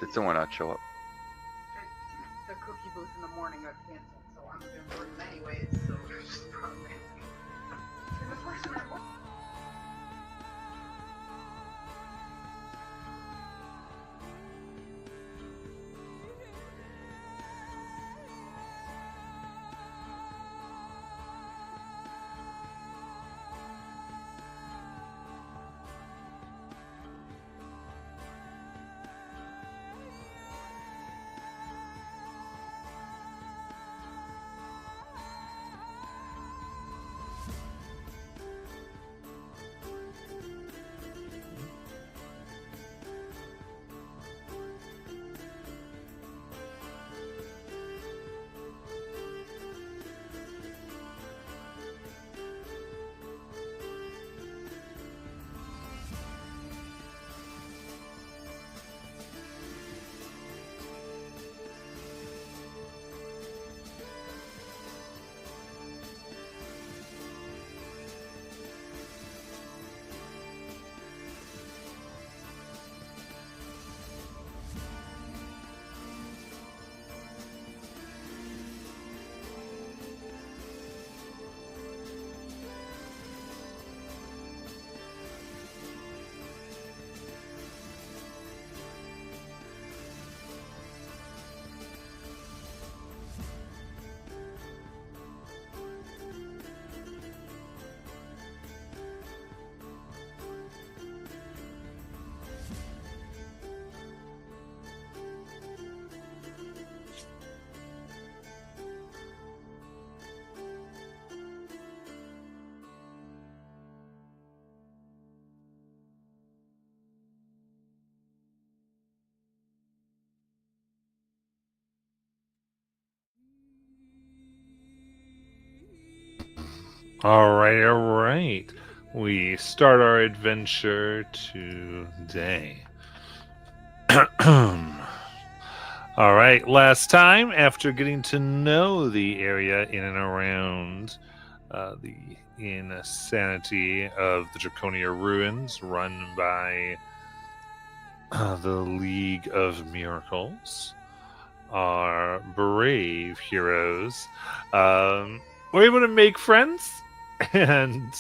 Did someone not show up? The cookie booth in the morning got canceled, so I'm gonna bring them anyways. So there's probably the person that was. All right. We start our adventure today. All right, last time, after getting to know the area in and around the insanity of the Draconia ruins run by the League of Miracles, our brave heroes were able to make friends and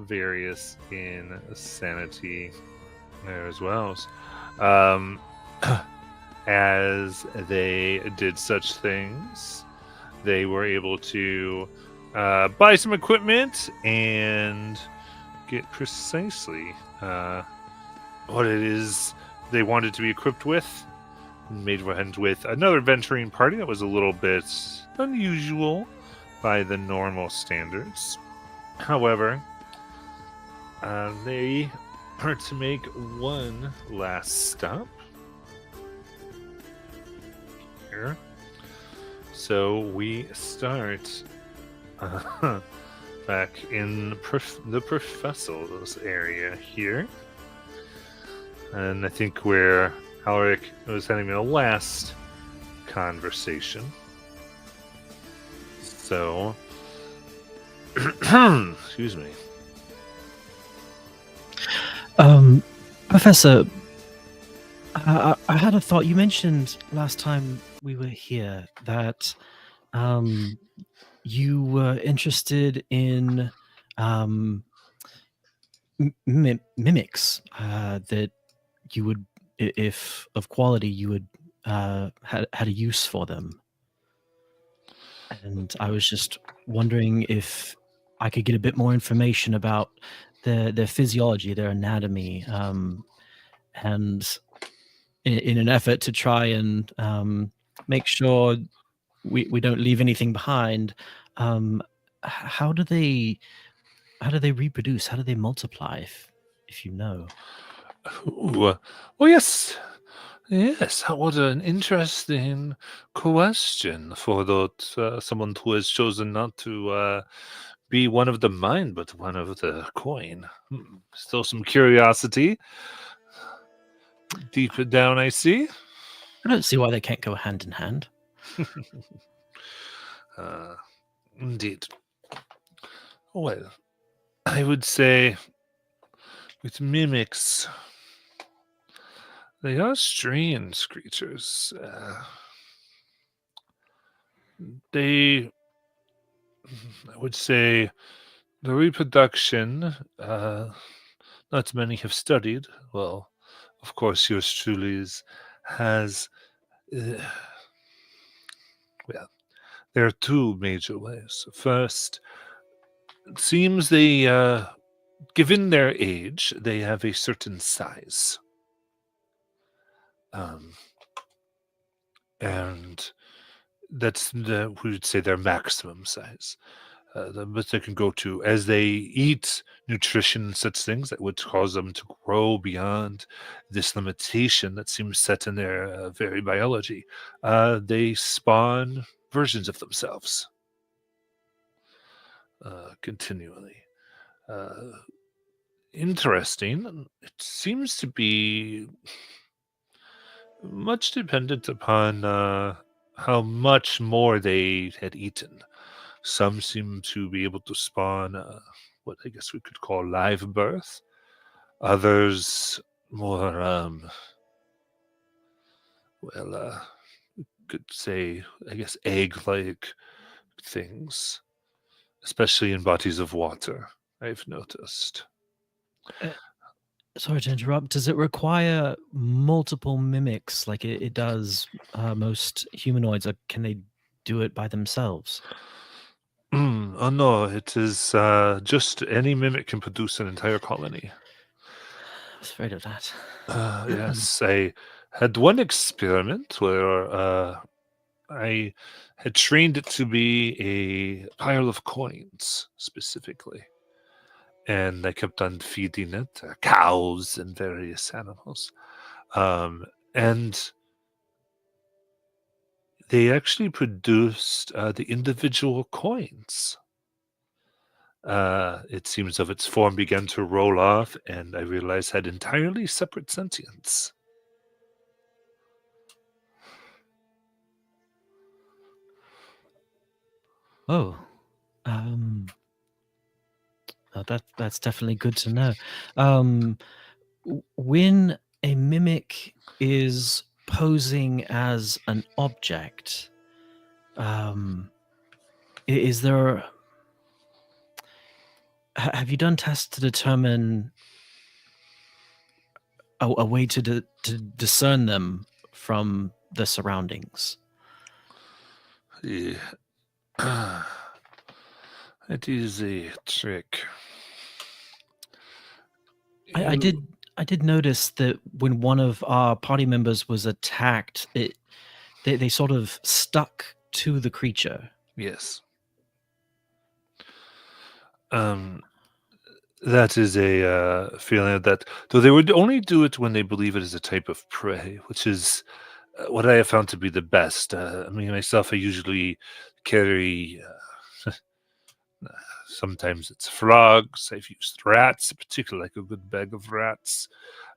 various insanity there as well. As they did such things, they were able to buy some equipment and get precisely what it is they wanted to be equipped with. Made friends with another venturing party that was a little bit unusual by the normal standards. However, they are to make one last stop here. So we start back in the Professor's area here. And I think where Alaric was having the last conversation. So, excuse me. Professor, I had a thought. You mentioned last time we were here that you were interested in mimics, that you would, if of quality, you would had a use for them. And I was just wondering if I could get a bit more information about their physiology, their anatomy, and in an effort to try and make sure we don't leave anything behind. How do they reproduce? How do they multiply? If you know. Ooh, oh, yes. Yes, what an interesting question for someone who has chosen not to be one of the mind, but one of the coin. Still some curiosity deep down, I see. I don't see why they can't go hand in hand. uh, Indeed. Well, I would say with mimics, they are strange creatures. They, I would say, the reproduction, not many have studied. Well, of course, yours truly has. Uh, well, there are two major ways. First, it seems they, given their age, they have a certain size. Um, and we would say their maximum size. But they can go to as they eat nutrition and such things that would cause them to grow beyond this limitation that seems set in their very biology. They spawn versions of themselves continually. Uh, Interesting. It seems to be much dependent upon how much more they had eaten. Some seem to be able to spawn what I guess we could call live birth. Others more, well, could say, I guess, egg-like things, especially in bodies of water. I've noticed. Sorry to interrupt. Does it require multiple mimics like it does most humanoids, or can they do it by themselves? Oh no, it is just any mimic can produce an entire colony. I was afraid of that. Yes, I had one experiment where I had trained it to be a pile of coins specifically. And I kept on feeding it cows and various animals. And they actually produced the individual coins. It seems of its form began to roll off, and I realized had entirely separate sentience. Oh, that's definitely good to know. When a mimic is posing as an object, is there? Have you done tests to determine a way to discern them from the surroundings? Yeah. It is a trick. I did notice that when one of our party members was attacked, they sort of stuck to the creature. Yes. That is a feeling that, though they would only do it when they believe it is a type of prey, which is what I have found to be the best. I mean, myself, I usually carry. Sometimes it's frogs. I've used rats, particularly like a good bag of rats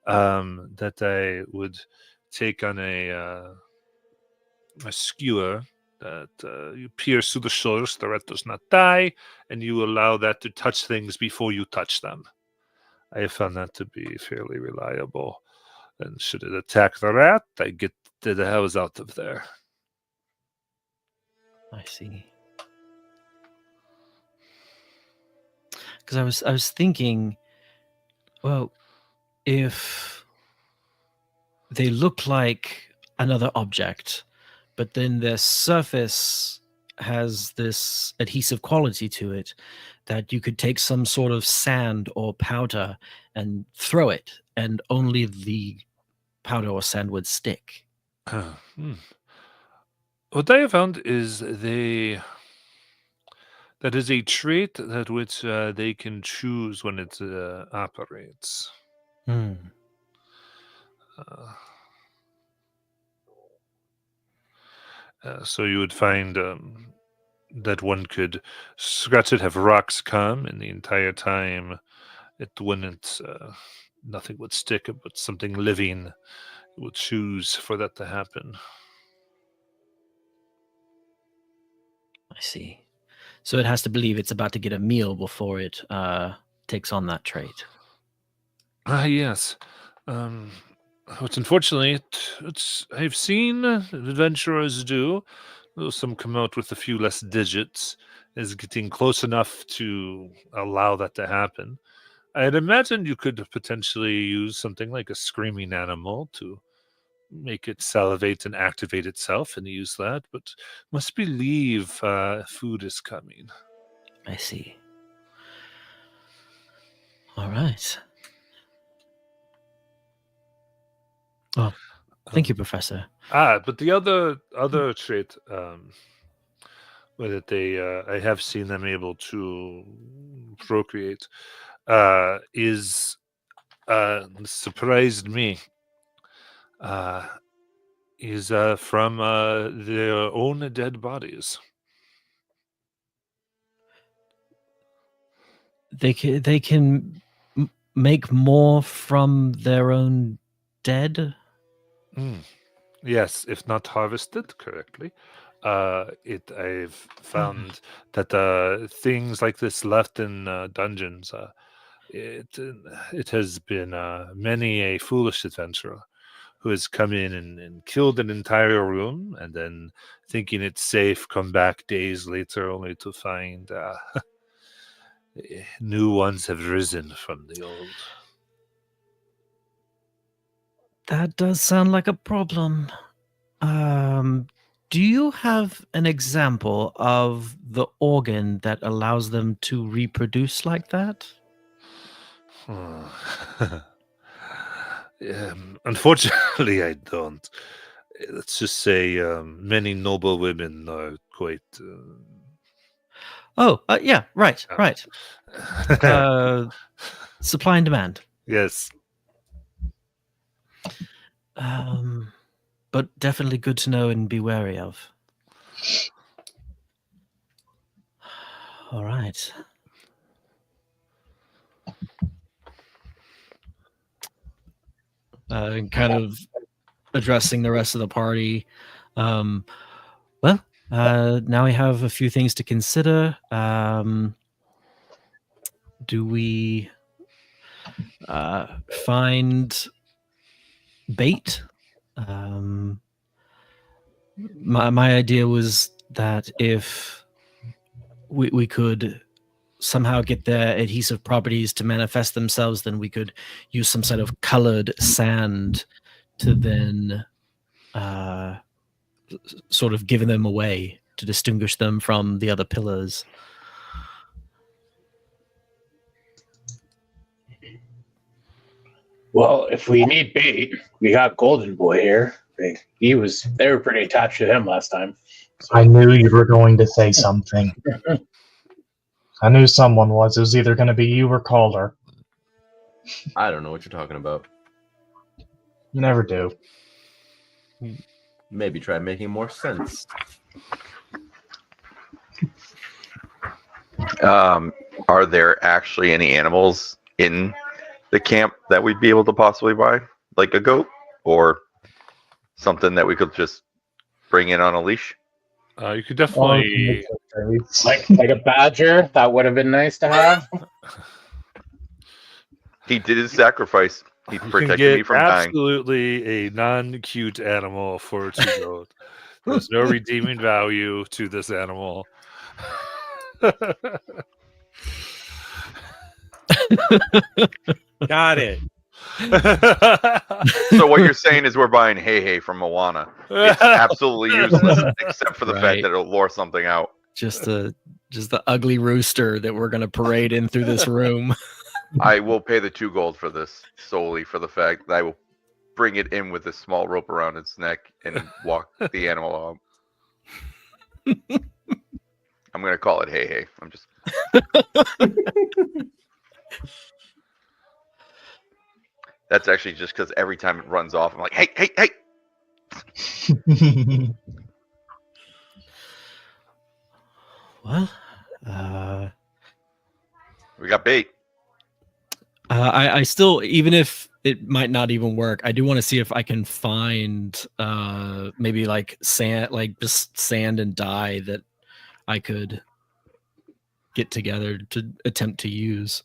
that I would take on a skewer that you pierce through the shoulder so the rat does not die, and you allow that to touch things before you touch them. I have found that to be fairly reliable. And should it attack the rat, I get the hells out of there. I see. Because I was thinking, well, if they look like another object, but then their surface has this adhesive quality to it, that you could take some sort of sand or powder and throw it, and only the powder or sand would stick. What I have found is that is a trait that which they can choose when it operates. Hmm. So you would find that one could scratch it, have rocks come, and the entire time it wouldn't, nothing would stick, but something living would choose for that to happen. I see. So it has to believe it's about to get a meal before it takes on that trait. Yes. Which unfortunately, I've seen adventurers do. Though some come out with a few less digits, is getting close enough to allow that to happen. I'd imagine you could potentially use something like a screaming animal to make it salivate and activate itself and use that, but must believe food is coming. I see. All right. Oh, thank you, Professor. But the other trait that I have seen them able to procreate is surprised me. Is from their own dead bodies. They can make more from their own dead. Yes, if not harvested correctly. I've found that things like this left in dungeons. It has been many a foolish adventurer who has come in and killed an entire room, and then thinking it's safe, come back days later only to find new ones have risen from the old. That does sound like a problem. Do you have an example of the organ that allows them to reproduce like that? Unfortunately, I don't. Let's just say many noble women are quite. Yeah, right. Supply and demand. Yes. But definitely good to know and be wary of. All right. And kind of addressing the rest of the party. Now we have a few things to consider. Do we find bait? My idea was that if we could somehow get their adhesive properties to manifest themselves, then we could use some sort of colored sand to then sort of give them away to distinguish them from the other pillars. Well, if we need bait, we got Golden Boy here. They were pretty attached to him last time. So. I knew you were going to say something. I knew someone was. It was either going to be you or Calder. I don't know what you're talking about. You never do. Maybe try making more sense. Are there actually any animals in the camp that we'd be able to possibly buy? Like a goat? Or something that we could just bring in on a leash? You could definitely... like a badger. That would have been nice to have. He did his sacrifice. He protected me from dying. Absolutely a non-cute animal for to goat. There's no redeeming value to this animal. Got it. So what you're saying is we're buying Hey from Moana. It's absolutely useless except for the fact that it'll lure something out. Just the ugly rooster that we're gonna parade in through this room. I will pay the 2 gold for this solely for the fact that I will bring it in with a small rope around its neck and walk the animal out. I'm gonna call it Hey. I'm just. That's actually just because every time it runs off, I'm like, hey, hey, hey. Well, We got bait. I still, even if it might not even work, I do want to see if I can find maybe like sand, like just sand and dye that I could get together to attempt to use.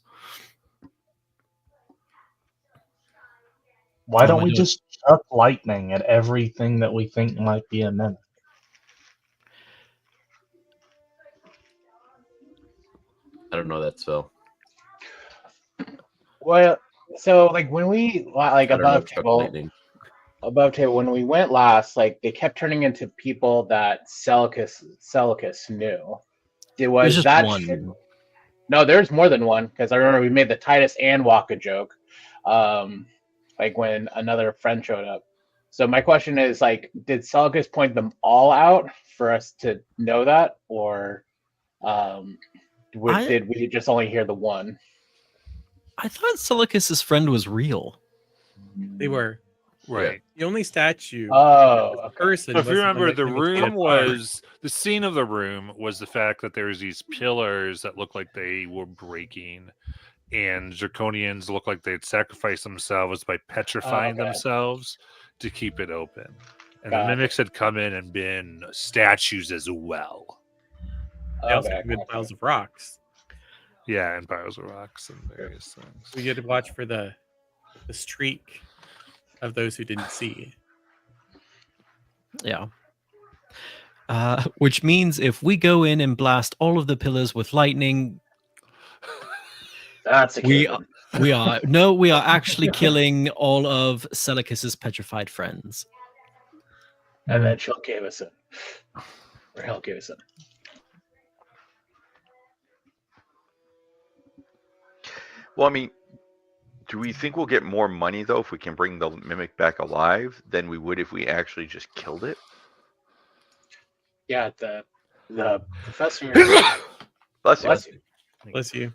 Why don't I we know- just chuck lightning at everything that we think might be a mimic? I don't know that spell. Well, so like when we like I don't know above Chuck table, Lightning. when we went last, like they kept turning into people that Celicus knew. There's Was just that one. No, there's more than one because I remember we made the Titus and Waka joke, like when another friend showed up. So my question is, like, did Celicus point them all out for us to know that, or did we just only hear the one? I thought Silicus's friend was real. They were. Right. The only statue Oh, okay. person. So if you was the one remember, that the imitated room Bard. was the scene of the room was the fact that there was these pillars that looked like they were breaking, and Draconians looked like they'd sacrificed themselves by petrifying okay. themselves to keep it open. And Got the it. mimics had come in and been statues as well. They also Okay, committed gotcha. piles of rocks. Yeah, and piles of rocks and various things. We get to watch for the streak of those who didn't see. Yeah. Which means if we go in and blast all of the pillars with lightning, That's a we given. we are actually killing all of Celicus's petrified friends. And then she'll give us it, or he'll give us it. Well, I mean, do we think we'll get more money though if we can bring the mimic back alive than we would if we actually just killed it? Yeah, the professor. Bless you. Bless you. Bless you.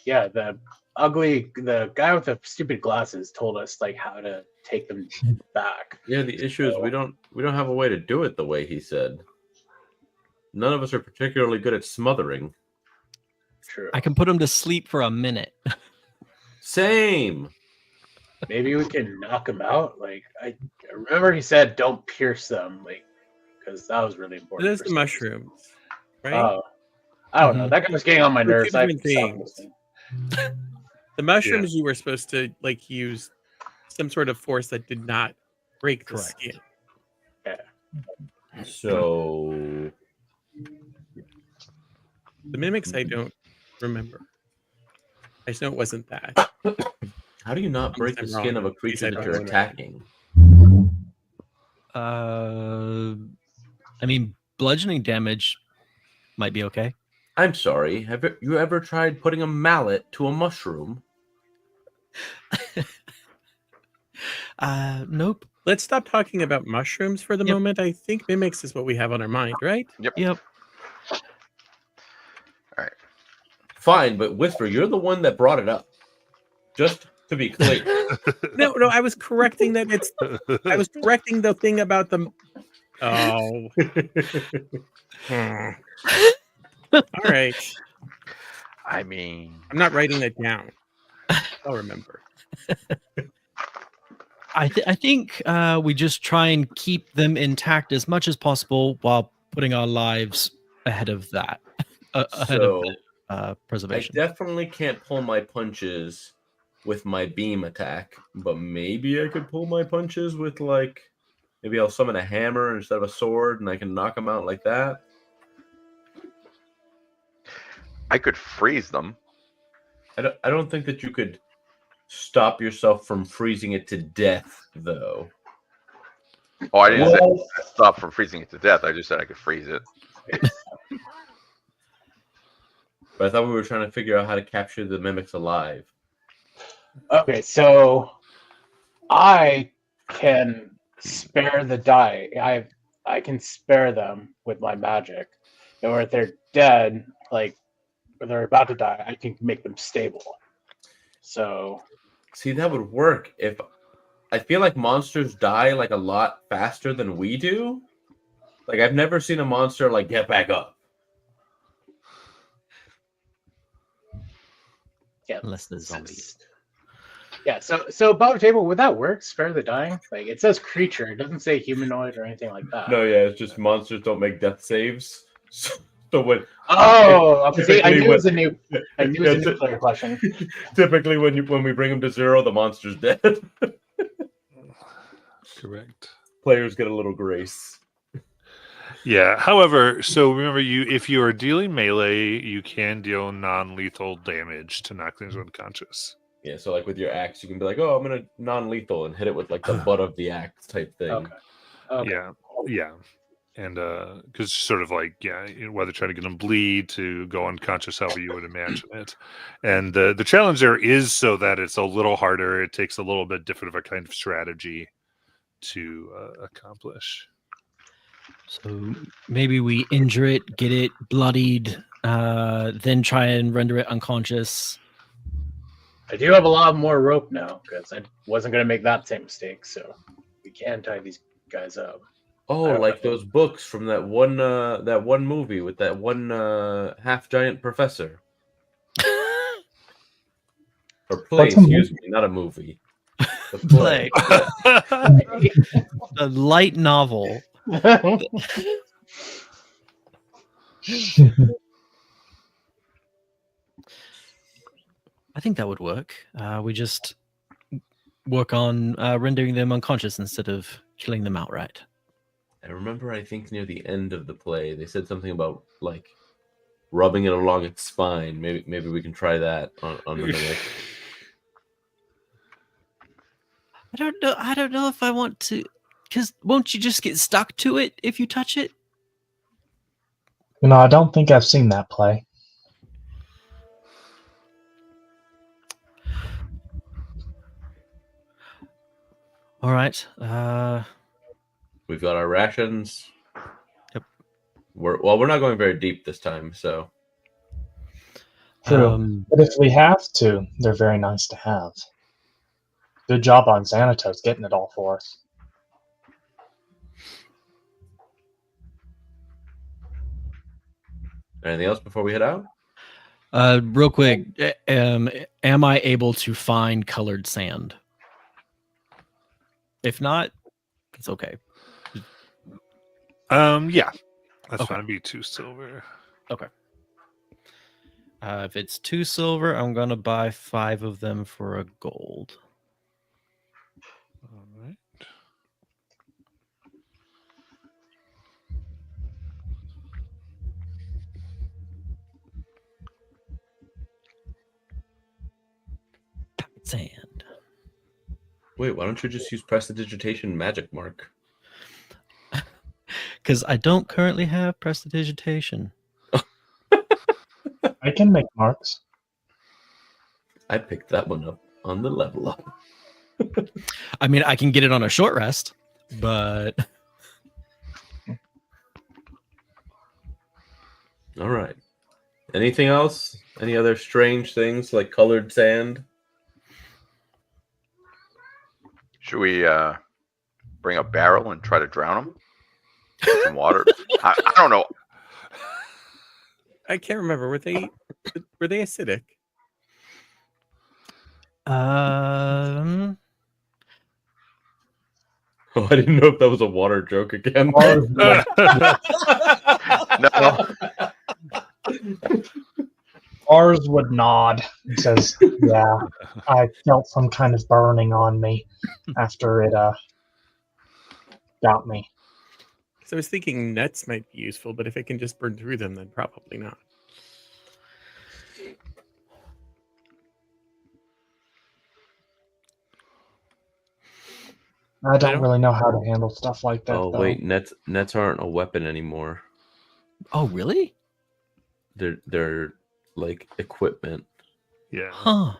Yeah, the guy with the stupid glasses told us like how to take them back. Yeah, the issue is we don't have a way to do it the way he said. None of us are particularly good at smothering. True. I can put him to sleep for a minute. Same. Maybe we can knock them out. Like I remember he said, "Don't pierce them," like because that was really It important. is for the some mushrooms, right? Oh, I don't know. That guy was getting on my They're nerves. two I different stopped things. listening. The mushrooms you were supposed to like use some sort of force that did not break the Correct. skin. So The mimics I don't remember. I just know it wasn't that. how do you not break the I'm skin wrong. of a Please, creature I that don't you're know. attacking? I mean, bludgeoning damage might be okay. I'm sorry. Have you ever tried putting a mallet to a mushroom? Nope. Let's stop talking about mushrooms for the Yep. moment. I think mimics is what we have on our mind, right? Yep. Fine, but Whisper, you're the one that brought it up. Just to be clear. No, I was correcting that. I was correcting the thing about the. Oh. All right. I mean, I'm not writing that down. I'll remember. I think we just try and keep them intact as much as possible while putting our lives ahead of that, ahead So of I preservation. definitely can't pull my punches with my beam attack, but maybe I could pull my punches with maybe I'll summon a hammer instead of a sword and I can knock them out like that. I could freeze them. I don't think that you could stop yourself from freezing it to death, though. Oh, I didn't Well, say stop from freezing it to death. I just said I could freeze it. But I thought we were trying to figure out how to capture the mimics alive. okay, so I can spare the die. I can spare them with my magic, or if they're dead, like or they're about to die, I can make them stable. So See, that would work if I feel like monsters die like a lot faster than we do. Like I've never seen a monster like get back up. Yeah. Unless there's zombies. Yeah, so above the table, would that work? Spare the dying? Like it says creature, it doesn't say humanoid or anything like that. No, yeah, it's just monsters don't make death saves. So when Oh, see, I typically knew it was a new Yeah, player question. typically when we bring them to 0, the monster's dead. Correct. Players get a little grace. Yeah. However, so remember, if you are dealing melee, you can deal non-lethal damage to knock things unconscious. Yeah, so like with your axe, you can be like, "Oh, I'm gonna non-lethal" and hit it with like the butt of the axe type thing. Okay. Yeah. And because sort of like, whether trying to get them bleed to go unconscious, however you would imagine it. And the challenge there is so that it's a little harder. It takes a little bit different of a kind of strategy to accomplish. So maybe we injure it, get it bloodied, then try and render it unconscious. I do have a lot more rope now because I wasn't gonna make that same mistake. So we can tie these guys up. Oh, like those books from that one movie with that one half giant professor. Or play, What's a excuse me, not a movie. The play. A light novel. I think that would work. We just work on rendering them unconscious instead of killing them outright. I remember, I think near the end of the play, they said something about like rubbing it along its spine. Maybe we can try that on the mimic. I don't know if I want to, because won't you just get stuck to it if you touch it? I don't think I've seen that play. All right. We've got our rations. Yep. We're not going very deep this time, so True. But if we have to, they're very nice to have. Good job on Xanatos getting it all for us. anything else before we head out? Real quick, am I able to find colored sand? If not, it's okay. Yeah, that's Okay. fine. Be 2 silver. If it's 2 silver, I'm gonna buy 5 of them for a gold. All right. Sand. Wait, why don't you just use prestidigitation magic mark? Because I don't currently have prestidigitation. I can make marks. I picked that one up on the level up. I mean, I can get it on a short rest, but All right. Anything else? Any other strange things like colored sand? Should we bring a barrel and try to drown them? Some water. I don't know. I can't remember. Were they acidic? Oh, I didn't know if that was a water joke again. No. Ours would nod and says, "Yeah, I felt some kind of burning on me after it got me." So I was thinking nets might be useful, but if it can just burn through them, then probably not. I don't really know how to handle stuff like that. Oh though. wait, nets aren't a weapon anymore. oh really? They're like equipment. Yeah. Huh?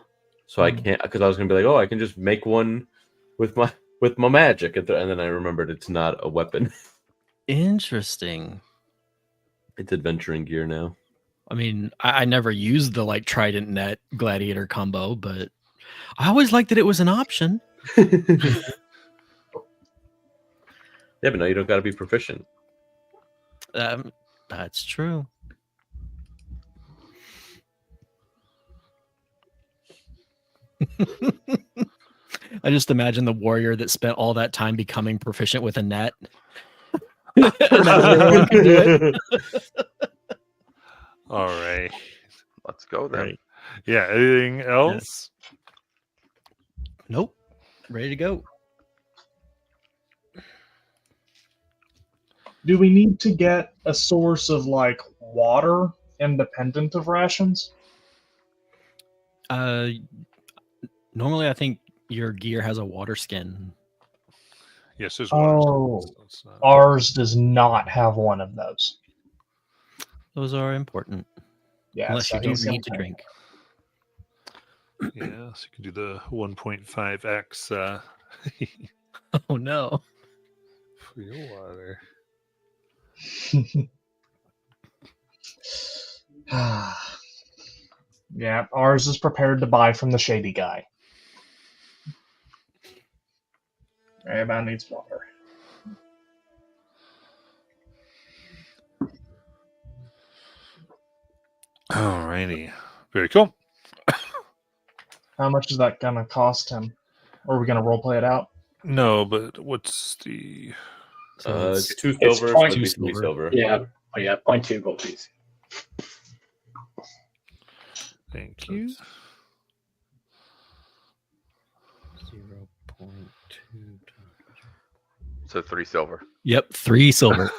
So I can't, because I was gonna be like, oh, I can just make one with my magic, and then I remembered it's not a weapon. Interesting. It's adventuring gear now. I mean, I never used the like trident net gladiator combo, but I always liked that it was an option. Yeah, but now you don't got to be proficient. That's true. I just imagine the warrior that spent all that time becoming proficient with a net. Not everyone can do it. All right. Let's go then. Right. Yeah. Anything else? Nope. Ready to go. Do we need to get a source of like water independent of rations? Normally I think your gear has a water skin. Yes, there's water. Oh, So it's not- ours does not have one of those. Those are important. Yeah, Unless so you don't he's gonna need to take- drink. Yeah, so you can do the 1.5x Oh no. for your water. Yeah, ours is prepared to buy from the shady guy. Everybody needs water. Alrighty. Very cool. How much is that gonna cost him? Or are we gonna roleplay it out? No, but what's the So It's 2 it's silver, point- so it'd be 3 silver. silver. Yeah. Oh, yeah. 0.2 gold piece. thank you? 0.2. So 3 silver. Yep, 3 silver.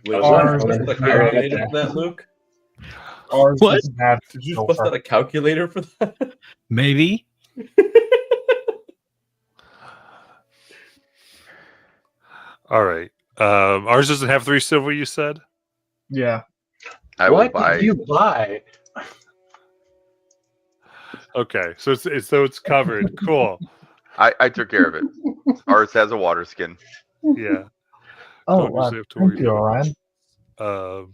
Wait, Ours- was that a calculator for that, Luke? Ours What? doesn't have Did you just bust out a calculator for that? Maybe. All right. Ours doesn't have 3 silver, you said? Yeah. I will What buy. did you buy? Okay, so it's covered. Cool. I took care of it. Ours has a water skin. Yeah. Oh, Don't usually have to thank worry you, about Orion.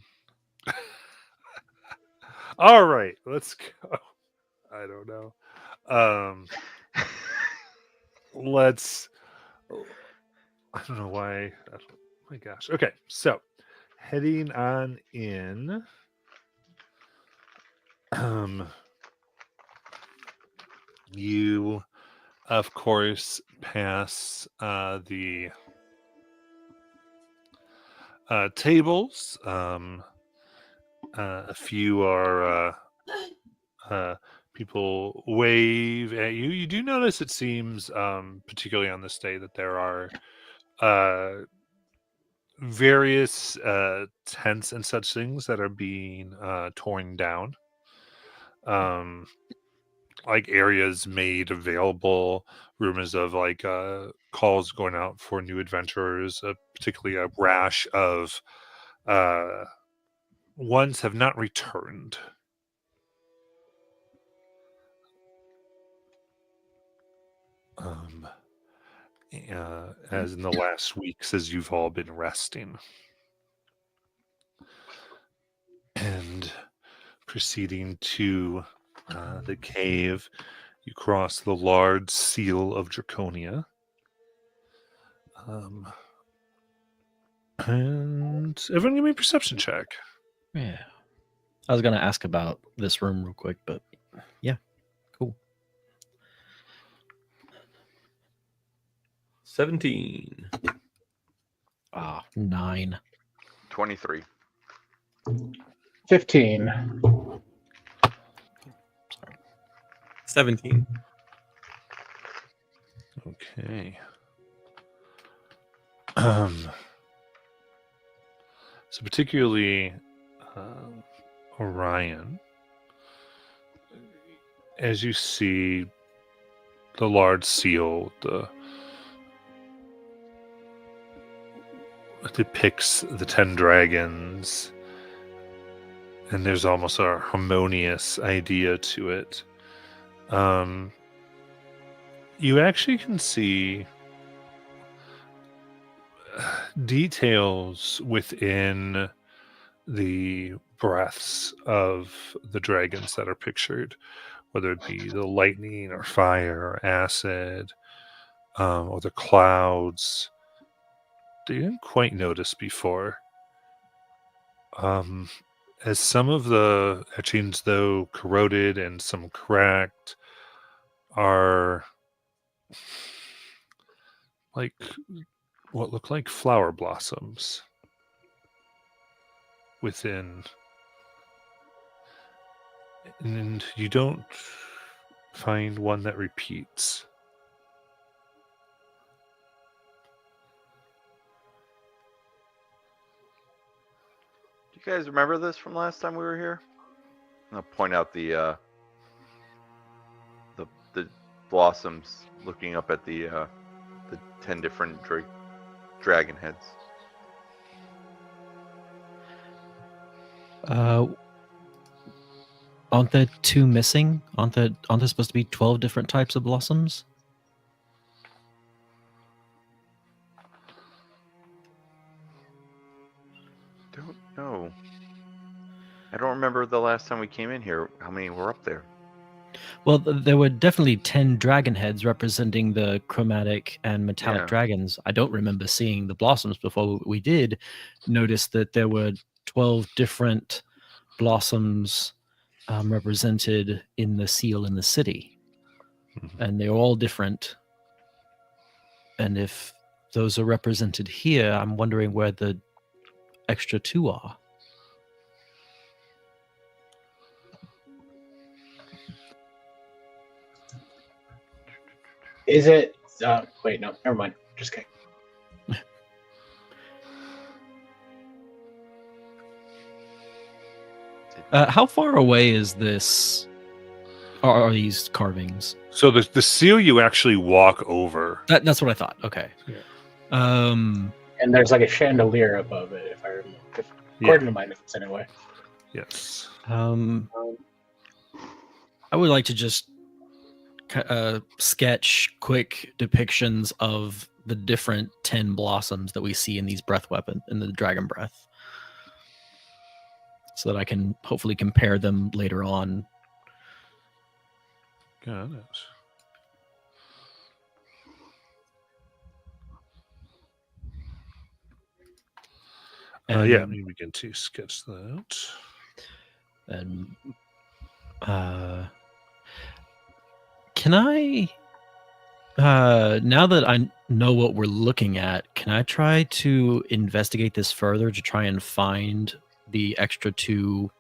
All right, let's go. I don't know. Let's. I don't know why. Oh my gosh. Okay, so heading on in. You, of course, pass the tables. A few are people wave at you. You do notice it seems, particularly on this day, that there are various tents and such things that are being torn down. Like areas made available, rumors of like calls going out for new adventurers, particularly a rash of ones have not returned. As in the last weeks, as you've all been resting. And proceeding to the cave, you cross the large seal of Draconia. And everyone give me a perception check. Yeah. I was going to ask about this room real quick, but yeah. Cool. 17. 9. 23. 15. 17. Okay. So particularly Orion, as you see the large seal, depicts the 10 dragons, and there's almost a harmonious idea to it. You actually can see details within the breaths of the dragons that are pictured, whether it be the lightning or fire or acid, or the clouds, that you didn't quite notice before. As some of the etchings, though corroded and some cracked, are like what look like flower blossoms within. And you don't find one that repeats. Do you guys remember this from last time we were here? I'll point out the blossoms, looking up at the 10 different dragon heads. Aren't there 2 missing? Aren't there supposed to be 12 different types of blossoms? Don't know. I don't remember the last time we came in here, how many were up there. Well, there were definitely 10 dragon heads representing the chromatic and metallic Yeah. dragons. I don't remember seeing the blossoms before. We did notice that there were 12 different blossoms represented in the seal in the city. Mhm. And they're all different. And if those are represented here, I'm wondering where the extra 2 are. Is it? Wait, no, never mind. Just kidding. How far away is this? Are these carvings? So the seal you actually walk over. That's what I thought. Okay. Yeah. And there's like a chandelier above it, if I remember. According to my notes, anyway. Yes. I would like to just sketch quick depictions of the different 10 blossoms that we see in these breath weapon in the dragon breath, so that I can hopefully compare them later on. Got it. Yeah, let me begin to sketch that. And can I, now that I know what we're looking at, can I try to investigate this further to try and find the extra 2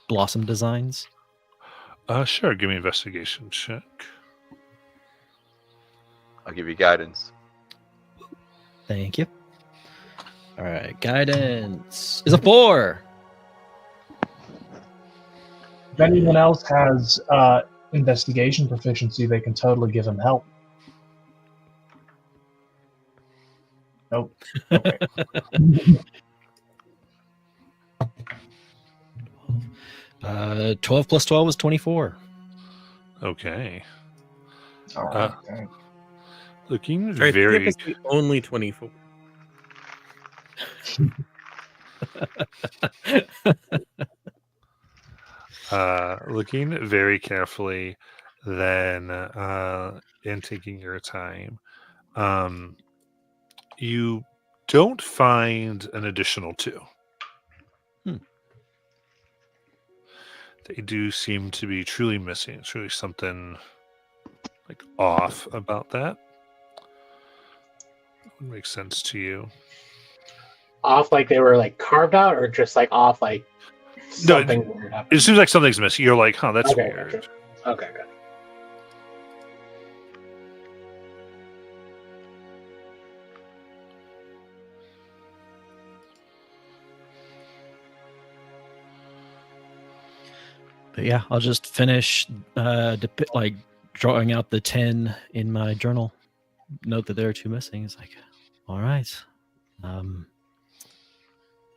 blossom designs? Sure. Give me an investigation check. I'll give you guidance. Thank you. All right, guidance is a 4. If anyone else has investigation proficiency, they can totally give him help. Nope. Okay. 12 plus 12 is 24. Okay. All right. Looking Sorry, very. only 24. Looking very carefully, then and taking your time, you don't find an additional 2. They do seem to be truly missing. It's really something like off about that. Would make sense to you. Off like they were like carved out, or just like off like No, something weird happened? It seems like something's missing. You're like, huh, that's Okay, weird. gotcha. Okay, good. But yeah, I'll just finish like drawing out the 10 in my journal. Note that there are 2 missing. It's like, all right.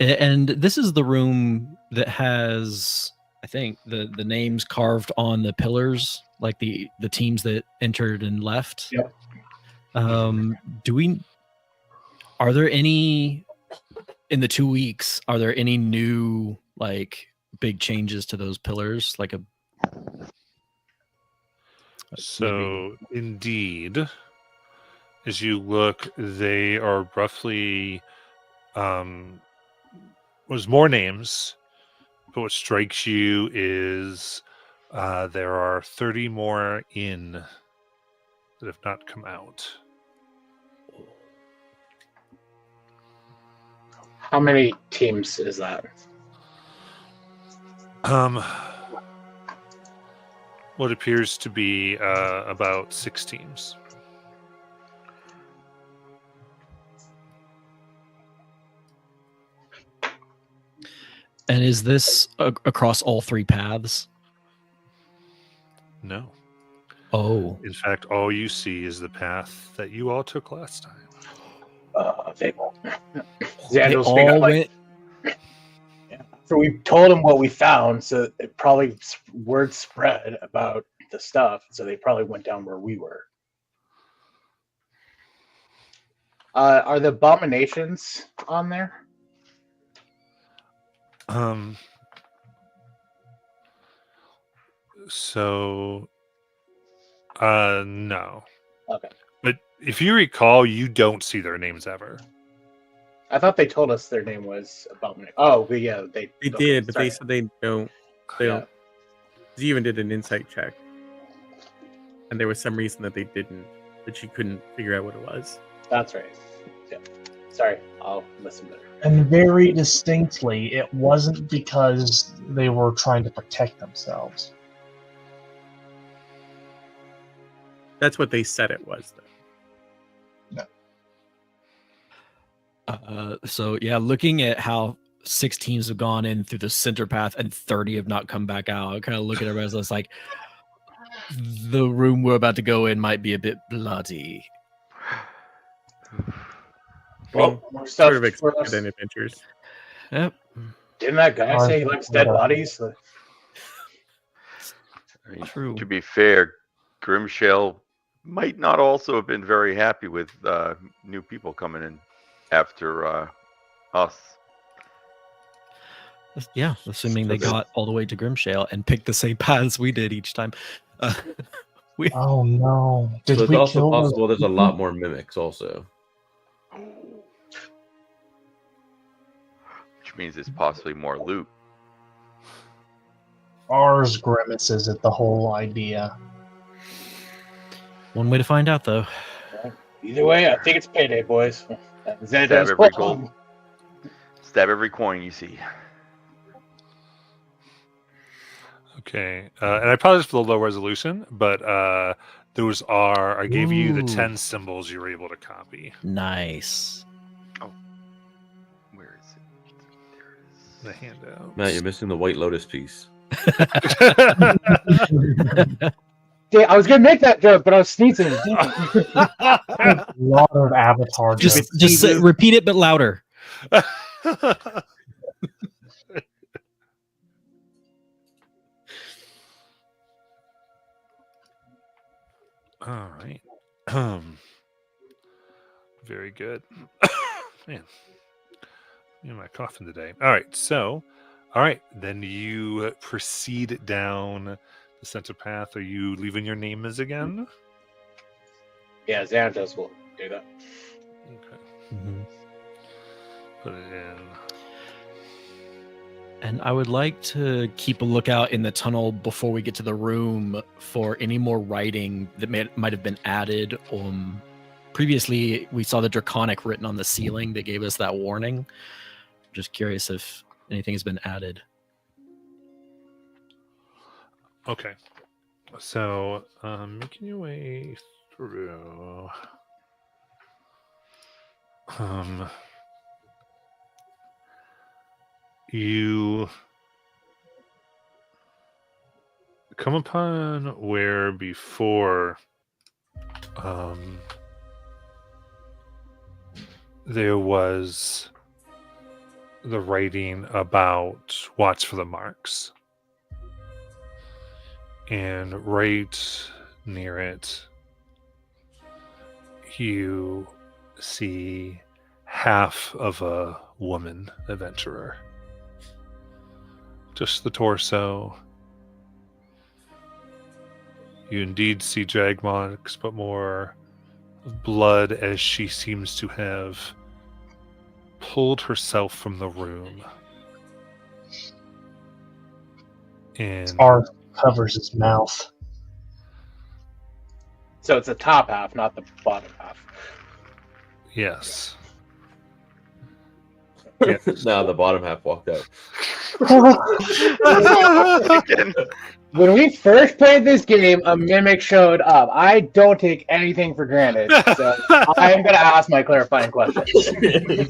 And this is the room that has, I think, the names carved on the pillars, like the teams that entered and left. Yep. Are there any, in the 2 weeks, are there any new like big changes to those pillars? Like So, indeed, as you look, they are roughly, there's more names, but what strikes you is there are 30 more in that have not come out. How many teams is that? What appears to be about 6 teams. And is this across all 3 paths? No. Oh. In fact, all you see is the path that you all took last time. They They will speak all up, like, went. so we told them what we found, so it probably word spread about the stuff, so they probably went down where we were. Are the abominations on there? So, no. Okay. But if you recall, you don't see their names ever. I thought they told us their name was abomination. Oh, but yeah, They did, but they said they don't. They Yeah. don't. She even did an insight check, and there was some reason that they didn't, but she couldn't figure out what it was. That's right. Yeah. Sorry, I'll listen better. And very distinctly, it wasn't because they were trying to protect themselves. That's what they said it was, though. So yeah, looking at how 6 teams have gone in through the center path and 30 have not come back out, I kind of look at everybody else like the room we're about to go in might be a bit bloody. Well, more stuff Sort of for us. expected in adventures. Yep. Didn't that guy say he likes dead bodies? I mean, True. to be fair, Grimshell might not also have been very happy with new people coming in after us. Yeah, assuming they got all the way to Grimshale and picked the same paths we did each time. Oh no! Did So it's we also kill those possible there's a people? lot more mimics also. Which means it's possibly more loot. Ours grimaces at the whole idea. One way to find out, though. Either way, I think it's payday, boys. Stab every gold. Stab every coin you see. Okay. And I apologize for the low resolution, but those are, I gave you the Ooh. 10 symbols you were able to copy. Nice. Where is it? There it is. The handout. Matt, you're missing the White Lotus piece. Yeah, I was gonna make that joke, but I was sneezing. A lot of Avatar just jokes. repeat it, but louder. All right. Very good. Man, am I coughing today? All right. So, all right. Then you proceed down the center path. Are you leaving your names again? Yeah, Xanatos will do that. Okay. Put it in. And I would like to keep a lookout in the tunnel before we get to the room for any more writing that might have been added. Previously, we saw the Draconic written on the ceiling that gave us that warning. Just curious if anything has been added. Okay. So, making your way through. You come upon where before there was the writing about watch for the marks, and right near it you see half of a woman adventurer. Just the torso. You indeed see drag marks, but more blood as she seems to have pulled herself from the room. And Ars covers his mouth. So it's the top half, not the bottom half. yes. Now the bottom half walked out. Again. When we first played this game, a mimic showed up. I don't take anything for granted, so I'm going to ask my clarifying question. Good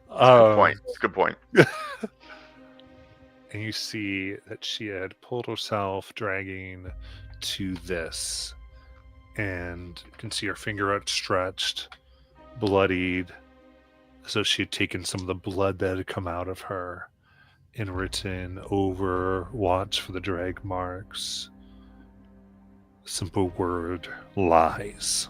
point. It's a good point. And you see that she had pulled herself, dragging to this. And you can see her finger outstretched, bloodied, as though she had taken some of the blood that had come out of her and written over watch for the drag marks. Simple word, lies.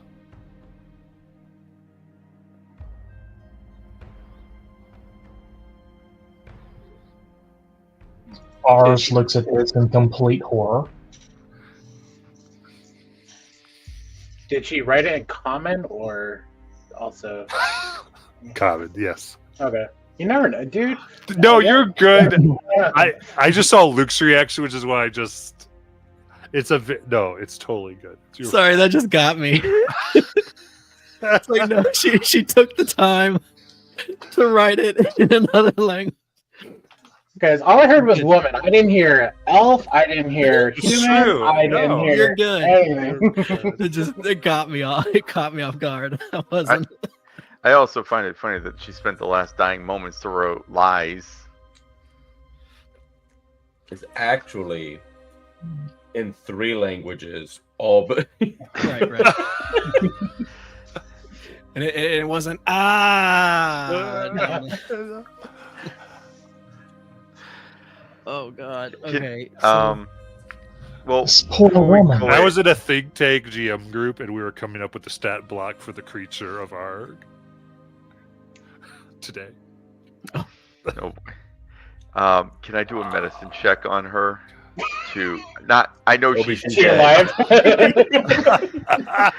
Ars looks at this in complete horror. Did she write it in common or also? Common, yes. Okay. You never know, dude. No, you're good. I just saw Luke's reaction, which is why I just. It's it's totally good. Sorry, that just got me. It's like, no, she took the time to write it in another language. Because all I heard was woman. I didn't hear elf. I didn't hear human. true. I didn't No. hear You're good. anything. It got me off. It caught me off guard. I wasn't. I also find it funny that she spent the last dying moments to wrote lies. It's actually in 3 languages, all but Right. And it wasn't no. Oh God. Okay. Well, This poor before we woman. go I away- was in a think tank GM group, and we were coming up with the stat block for the creature of our today. No. Can I do a medicine check on her? To not, I know Obi, she's She dead, alive?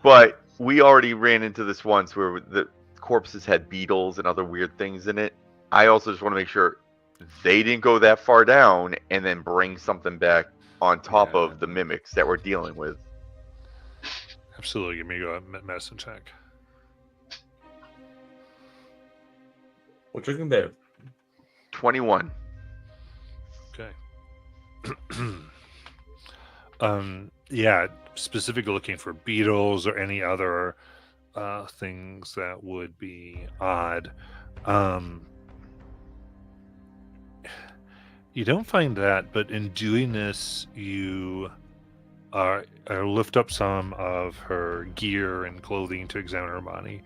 but we already ran into this once where the corpses had beetles and other weird things in it. I also just want to make sure they didn't go that far down and then bring something back on top Yeah. of the mimics that we're dealing with. Absolutely. Give me a medicine check. We're drinking there. 21. Okay. Yeah, specifically looking for beetles or any other things that would be odd. You don't find that, but in doing this, you lift up some of her gear and clothing to examine her body,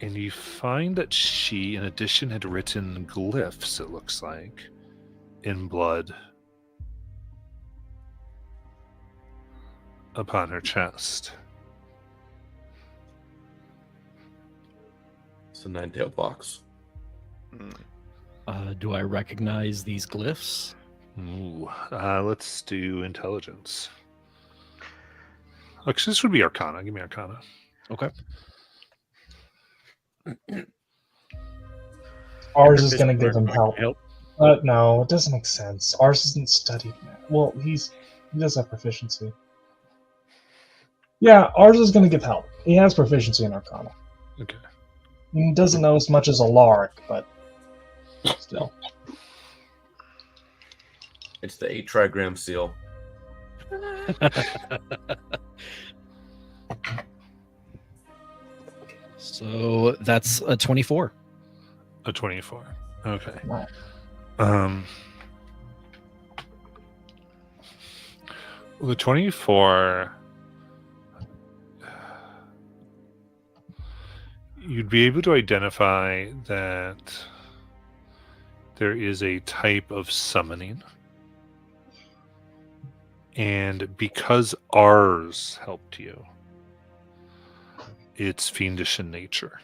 and you find that she, in addition, had written glyphs, it looks like, in blood upon her chest. It's a 9-tailed fox. Mm. Do I recognize these glyphs? Ooh, let's do intelligence. Actually, this would be Arcana. Give me Arcana. Okay. Ars is going to give him help. Help. No, it doesn't make sense. Ars isn't studied. Well, he does have proficiency. Yeah, Ars is going to give help. He has proficiency in Arcana. Okay. He doesn't know as much as Alaric, but still. It's the 8 trigram seal. So that's a 24. A 24. Okay. Wow. The 24. You'd be able to identify that there is a type of summoning. And because ours helped you, it's fiendish in nature.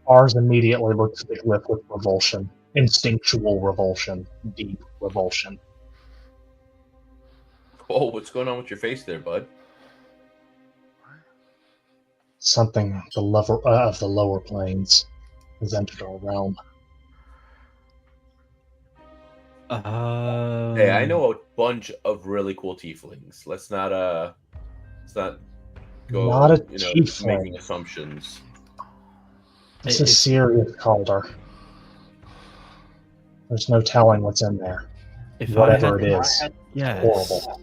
Ars immediately looks at the glyph with revulsion. Instinctual revulsion. Deep revulsion. Oh, what's going on with your face there, bud? Something of the lower planes has entered our realm. Hey, I know a bunch of really cool tieflings. Let's not go Not a making tiefling. assumptions. It's a serious calder. There's no telling what's in there. If Whatever I it had, is. yes. Horrible.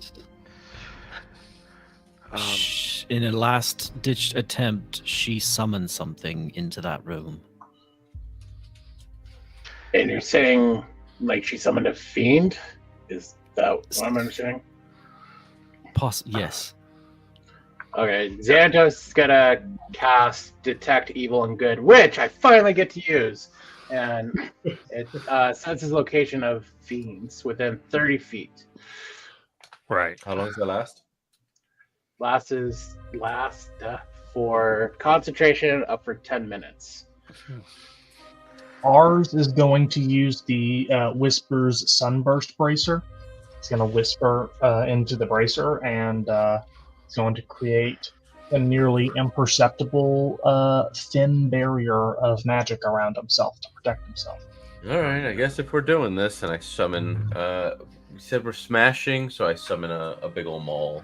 In a last-ditch attempt, she summoned something into that room. And you're saying, like, she summoned a fiend? Is that what I'm understanding? Yes. Okay, Xanatos is gonna cast Detect Evil and Good, which I finally get to use. And it senses location of fiends within 30 feet. Right. How long does that last? Last for concentration up for 10 minutes. Ours is going to use the Whisper's Sunburst Bracer. It's going to whisper into the bracer, and it's going to create a nearly imperceptible thin barrier of magic around himself to protect himself. All right, I guess if we're doing this, and I summon. You said we're smashing, so I summon a big old maul.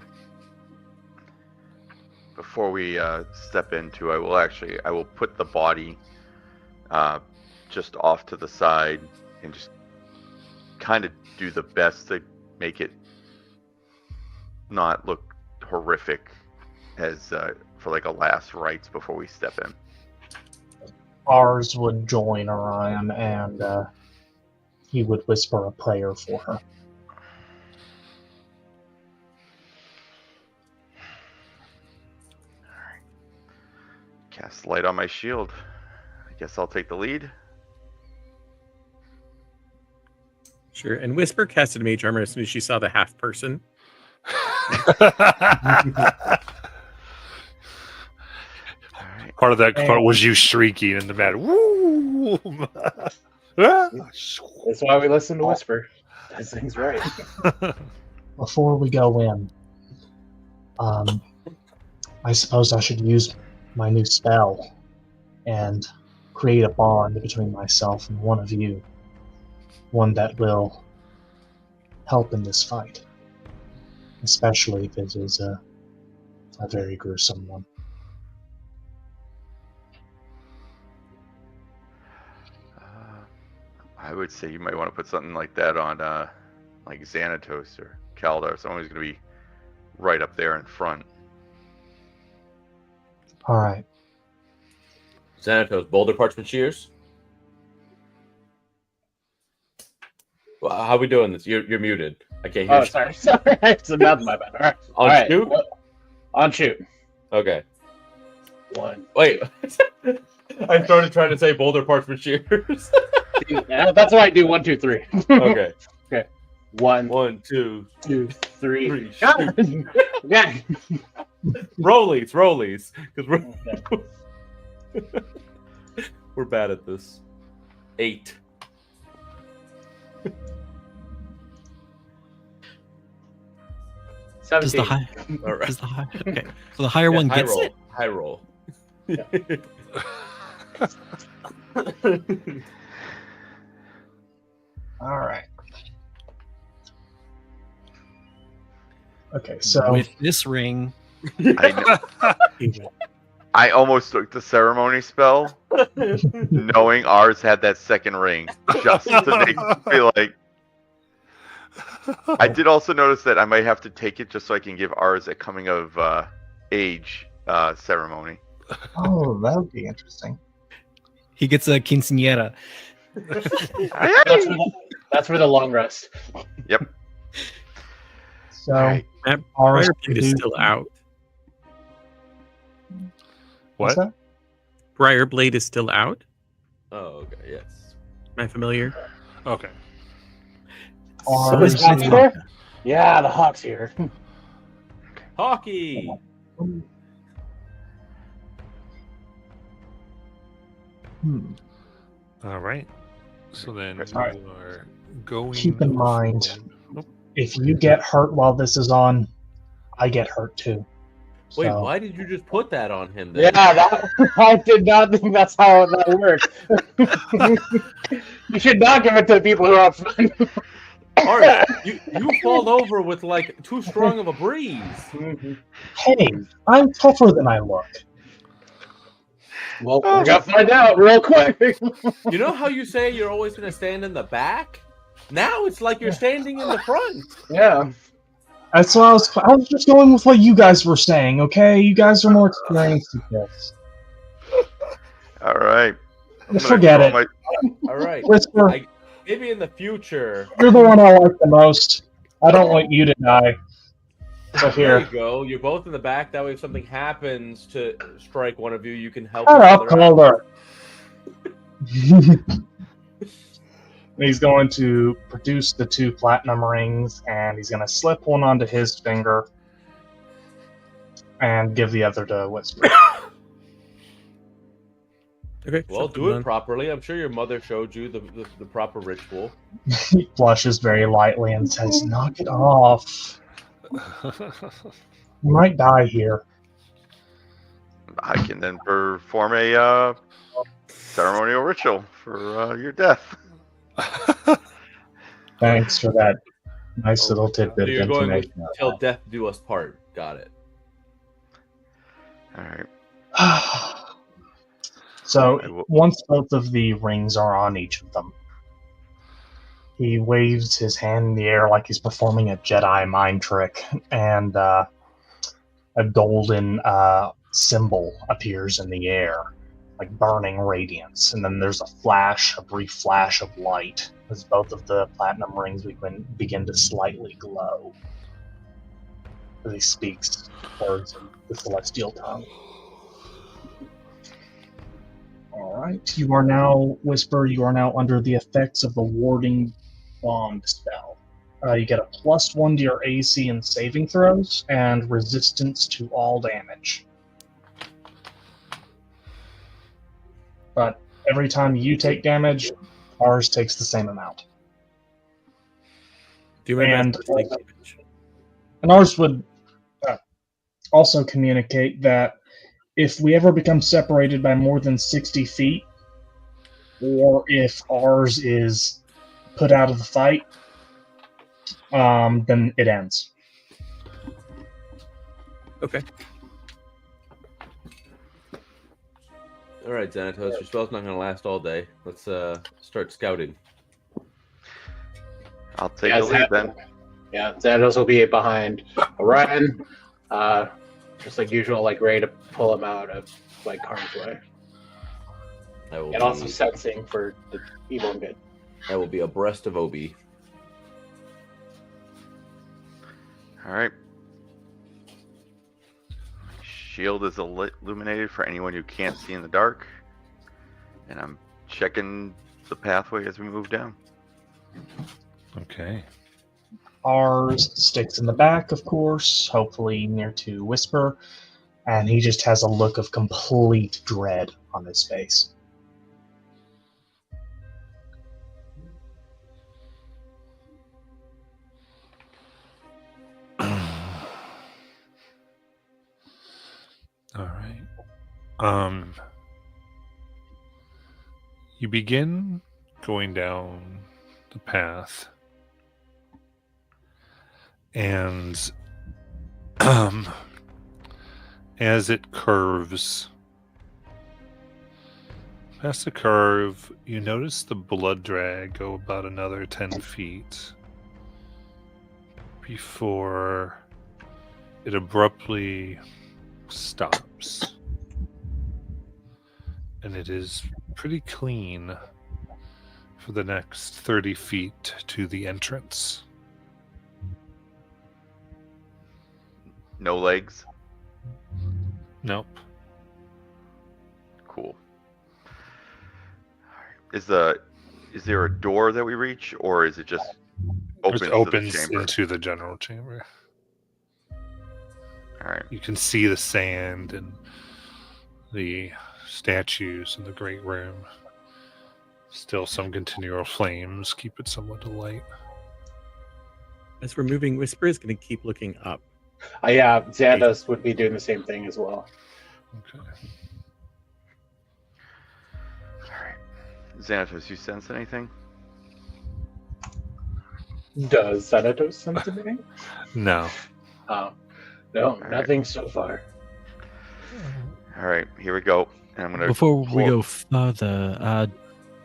Before we step into, I will put the body just off to the side and just kind of do the best to make it not look horrific as for like a last rites before we step in. Ours would join Orion, and he would whisper a prayer for her. Cast light on my shield. I guess I'll take the lead. Sure. And Whisper casted Mage Armor as soon as she saw the half person. Part of that part was you shrieking in the bed. Woo! That's why we listen to Whisper. That thing's right. Before we go in, I suppose I should use my new spell and create a bond between myself and one of you. One that will help in this fight. Especially if it is a very gruesome one. I would say you might want to put something like that on like Xanatos or Kaldar. Someone's going to be right up there in front. Alright. Xanatos, Boulder Parchment Shears. Well, how are we doing this? You're muted. I can't hear Oh, you. sorry. It's a mouth, my bad. All right. On All right. shoot? On shoot. Okay. One. Wait. I started trying to say Boulder Parchment Shears. Yeah, that's why I do 1, 2, 3. Okay. Okay. 1, 1, 2, 2, 3. 3. Shot. Yeah. Rollies, because Okay. we're bad at this. 8. Does 17. the high? All right. Does the high? Okay. So the higher one high gets roll. it. High roll. Alright. Okay, so With this ring, I almost took the ceremony spell, knowing ours had that second ring, just to make me feel like. I did also notice that I might have to take it just so I can give ours a coming of age ceremony. oh, that would be interesting. he gets a quinceañera. That's for the long rest. Yep. So Alright. ours Briarblade is still out. What's What? that? Briarblade is still out. Oh, okay. Yes. Am I familiar? Okay. So Ours is Hawk's is- there? Yeah, the Hawk's here. Hockey. All right. So then All we right. are going. Keep in mind- Nope. if you get hurt while this is on, I get hurt too. Wait, So, why did you just put that on him then? Yeah, I did not think that's how that works. You should not give it to the people who are up front. Art, you fall over with like too strong of a breeze. hey, I'm tougher than I look. Well, we're gonna find out real quick. You know how you say you're always going to stand in the back? Now it's like you're standing in the front. Yeah. That's what I was just going with what you guys were saying, okay? You guys are more experienced at this. All right. I'm gonna Forget throw it. my- All right. Whisper, Maybe in the future. you're the one I like the most. I don't want you to die. So There you here. go. You're both in the back. That way, if something happens to strike one of you, you can help Shut each up, other out. Calder. He's going to produce the 2 platinum rings, and he's going to slip one onto his finger and give the other to Whisper. Okay. Well, something do it done. properly. I'm sure your mother showed you the proper ritual. He blushes very lightly and says, "Knock it off. You might die here." I can then perform a ceremonial ritual for your death. Thanks for that nice little So tidbit you're of going with information. till death do us part. Got it. All right. So I will- once both of the rings are on each of them, he waves his hand in the air like he's performing a Jedi mind trick, and a golden symbol appears in the air, like burning radiance. And then there's a brief flash of light as both of the platinum rings begin to slightly glow. As he speaks words in the celestial tongue. Alright, you are now, Whisper, you are now under the effects of the Warding Bond spell. You get a +1 to your AC and saving throws, and resistance to all damage. But every time you take damage, ours takes the same amount. Do my And- best to take damage. And ours would also communicate that if we ever become separated by more than 60 feet, or if ours is put out of the fight, then it ends. Okay. All right, Xanatos, your spell's not going to last all day. Let's start scouting. I'll take Yeah, the lead then. Yeah, Xanatos will be behind Orion, just like usual, like ready to pull him out of like harm's way, I will and also be- sensing for the evil and good. I will be abreast of Obi. All right. Shield is illuminated for anyone who can't see in the dark, and I'm checking the pathway as we move down. Okay. Ours sticks in the back, of course, hopefully near to Whisper, and he just has a look of complete dread on his face. All right. You begin going down the path, and as it curves past the curve, you notice the blood drag go about another 10 feet before it abruptly stops. And it is pretty clean for the next 30 feet to the entrance. No legs. Nope. Cool. Is there a door that we reach, or is it just opens It to the opens chamber? into the general chamber. All right. You can see the sand and the statues in the great room. Still some continual flames keep it somewhat alight. As we're moving, Whisper is going to keep looking up. Yeah, Xandos would be doing the same thing as well. Okay. All right. Xanatos, you sense anything? Does Xanatos sense anything? No. No, right. nothing so far. All right, here we go. And I'm gonna Before we pull- go further,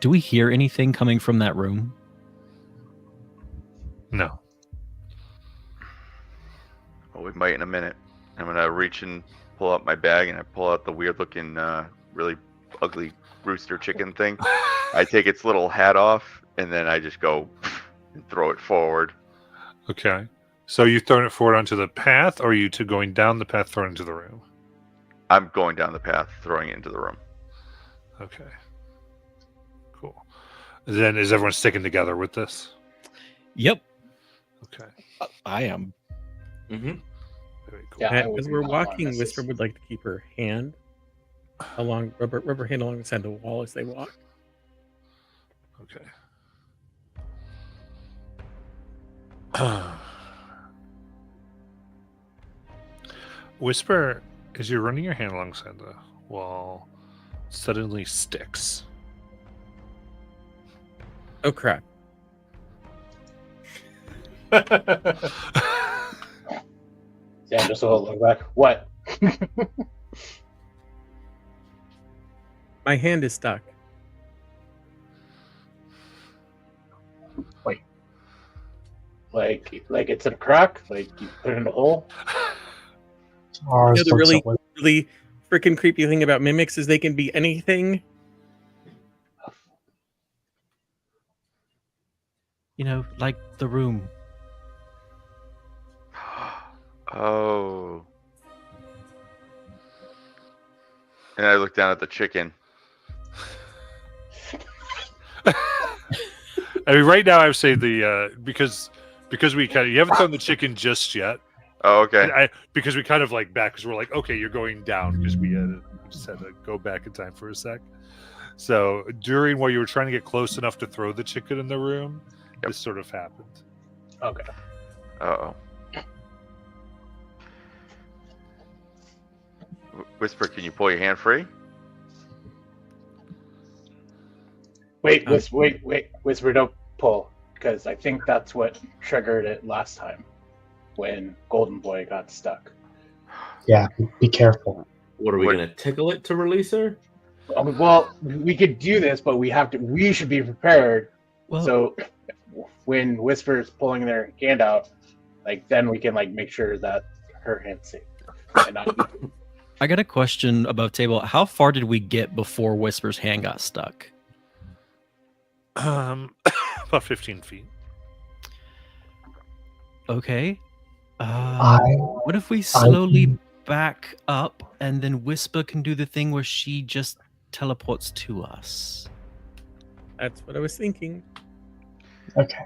do we hear anything coming from that room? No. Well, we might in a minute. I'm gonna reach and pull out my bag, and I pull out the weird-looking, really ugly rooster chicken thing. I take its little hat off, and then I just go and throw it forward. Okay. So you throwing it forward onto the path, or are you going down the path, throwing it into the room? I'm going down the path, throwing it into the room. Okay. Cool. Then is everyone sticking together with this? Yep, Okay. I am. Mm-hmm. Very cool. Yeah, I As wouldn't we're want walking, this. Whisper would like to keep her hand along rubber hand along the side of the wall as they walk. Okay. Whisper, as you're running your hand alongside the wall, suddenly sticks. Oh crap! Xandos will look back. What? My hand is stuck. Like it's in a crack? Like you put it in a hole? Ours the looks really- up with- Really freaking creepy thing about mimics is they can be anything. You know, like the room. Oh. And I look down at the chicken. I mean, right now I would say the because we kind of you haven't thrown the chicken just yet. Oh, okay. Because we kind of like back because we're like, okay, you're going down because we just had to go back in time for a sec. So during while you were trying to get close enough to throw the chicken in the room, this sort of happened. Okay. Uh-oh. Whisper, can you pull your hand free? Wait, Whisper, don't pull, because I think that's what triggered it last time when Golden Boy got stuck. Yeah, be careful. What are we What- gonna tickle it to release her? Well, we could do this, but we should be prepared. Well, So when Whisper's pulling their hand out, like then we can like make sure that her hand's safe. And not, I got a question above table. How far did we get before Whisper's hand got stuck? About 15 feet. Okay. I What if we slowly can- back up and then Whisper can do the thing where she just teleports to us? That's what I was thinking. Okay.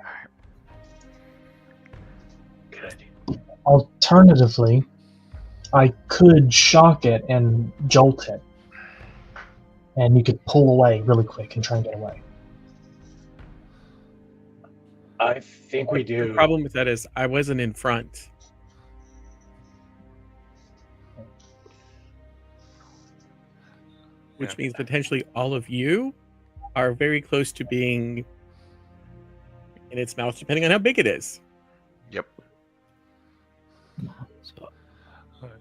good idea. Alternatively, I could shock it and jolt it, and you could pull away really quick and try and get away. I think we do. The problem with that is I wasn't in front. Which Yeah. means potentially all of you are very close to being in its mouth, depending on how big it is. Yep. So,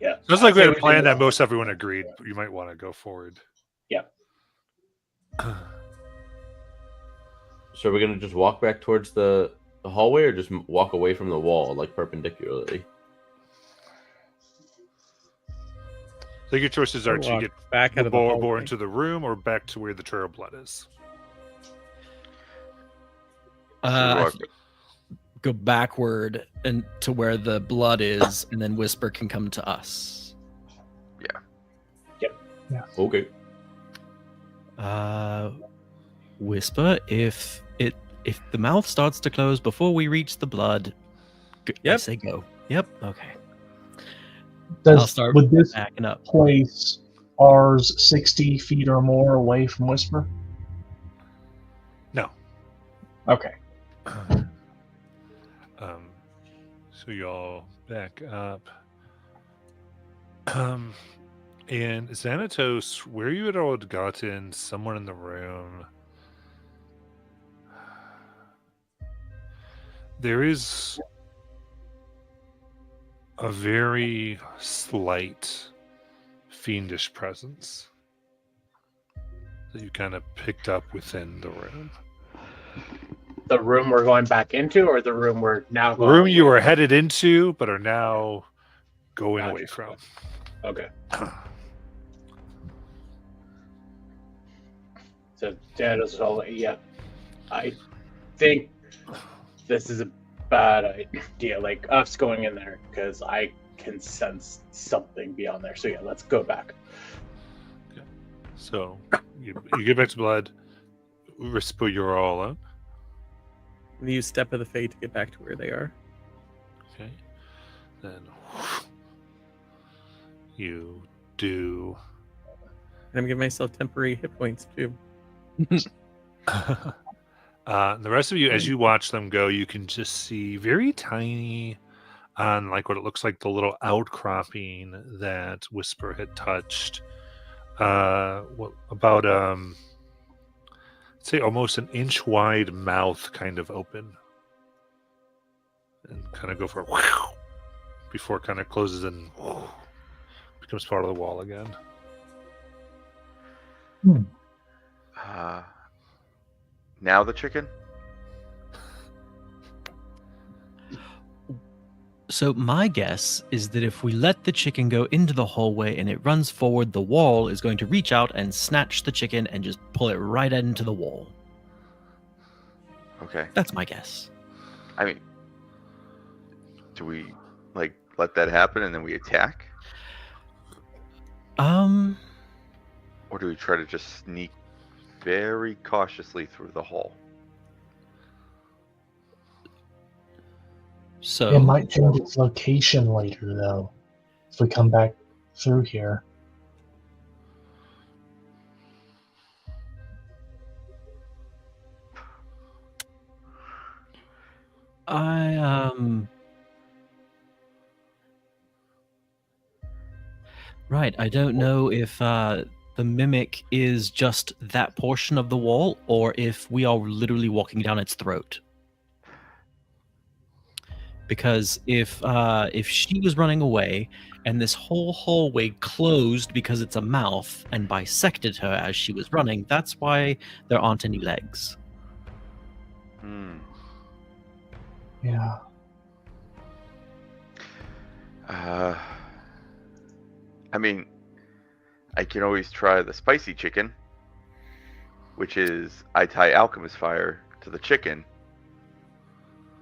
Yeah. Sounds like we I'd had say a plan do that most everyone agreed. But you might want to go forward. Yeah. So are we gonna just walk back towards the hallway, or just walk away from the wall, like perpendicularly? So your choices are to Walk get back out of the more hallway. into the room or back to where the trail of blood is. I go backward and to where the blood is, and then Whisper can come to us. Okay. Whisper, if the mouth starts to close before we reach the blood, I Yep. say go. Yep. Okay. I'll Does start would this backing up. place ours 60 feet or more away from Whisper? No. Okay. Um, So y'all back up. And Xanatos, where you had all gotten someone in the room, there is a very slight fiendish presence that you kind of picked up within the room. The room we're going back into, or the room we're now The going? room you were headed into, but are now going away Gotcha. from. Okay. So Xanatos is all, yeah. I think this is a bad idea, like us going in there, because I can sense something beyond there. So yeah, let's go back. So you get back to blood. Rispo, you're all up. We use Step of the Fate to get back to where they are. Okay. Then you do. And I'm giving myself temporary hit points too. The rest of you, as you watch them go, you can just see very tiny on like what it looks like the little outcropping that Whisper had touched. About say almost an inch wide mouth kind of open. And kind of go for before it kind of closes and becomes part of the wall again. Now the chicken? So my guess is that if we let the chicken go into the hallway and it runs forward, the wall is going to reach out and snatch the chicken and just pull it right into the wall. Okay. That's my guess. I mean, do we like let that happen and then we attack? Or do we try to just sneak very cautiously through the hall? So It might change its location later, though, if we come back through here. Right, I don't know if the mimic is just that portion of the wall or if we are literally walking down its throat. Because if she was running away and this whole hallway closed because it's a mouth and bisected her as she was running, that's why there aren't any legs. Yeah. I mean, I can always try the spicy chicken, which is I tie alchemist fire to the chicken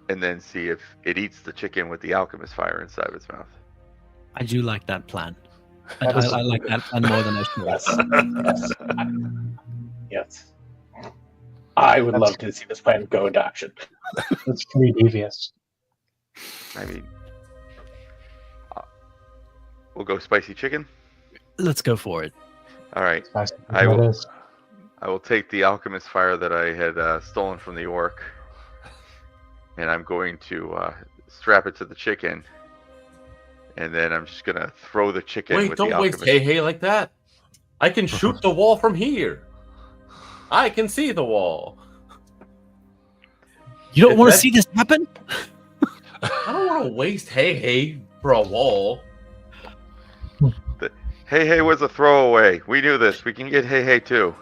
and then see if it eats the chicken with the alchemist fire inside of its mouth. I do like that plan. That is- I like that plan more than I should. Yes. I would That's- love to see this plan go into action. It's pretty devious. I mean, we'll go spicy chicken. Let's go for it. All right. Nice. I That will- is. I will take the alchemist fire that I had stolen from the orc, and I'm going to strap it to the chicken, and then I'm just gonna throw the chicken. Wait, with don't the waste alchemist. hey like that. I can shoot the wall from here. I can see the wall. You don't If want to that- see this happen? I don't want to waste hey for a wall. Hey was a throwaway. We knew this. We can get hey too.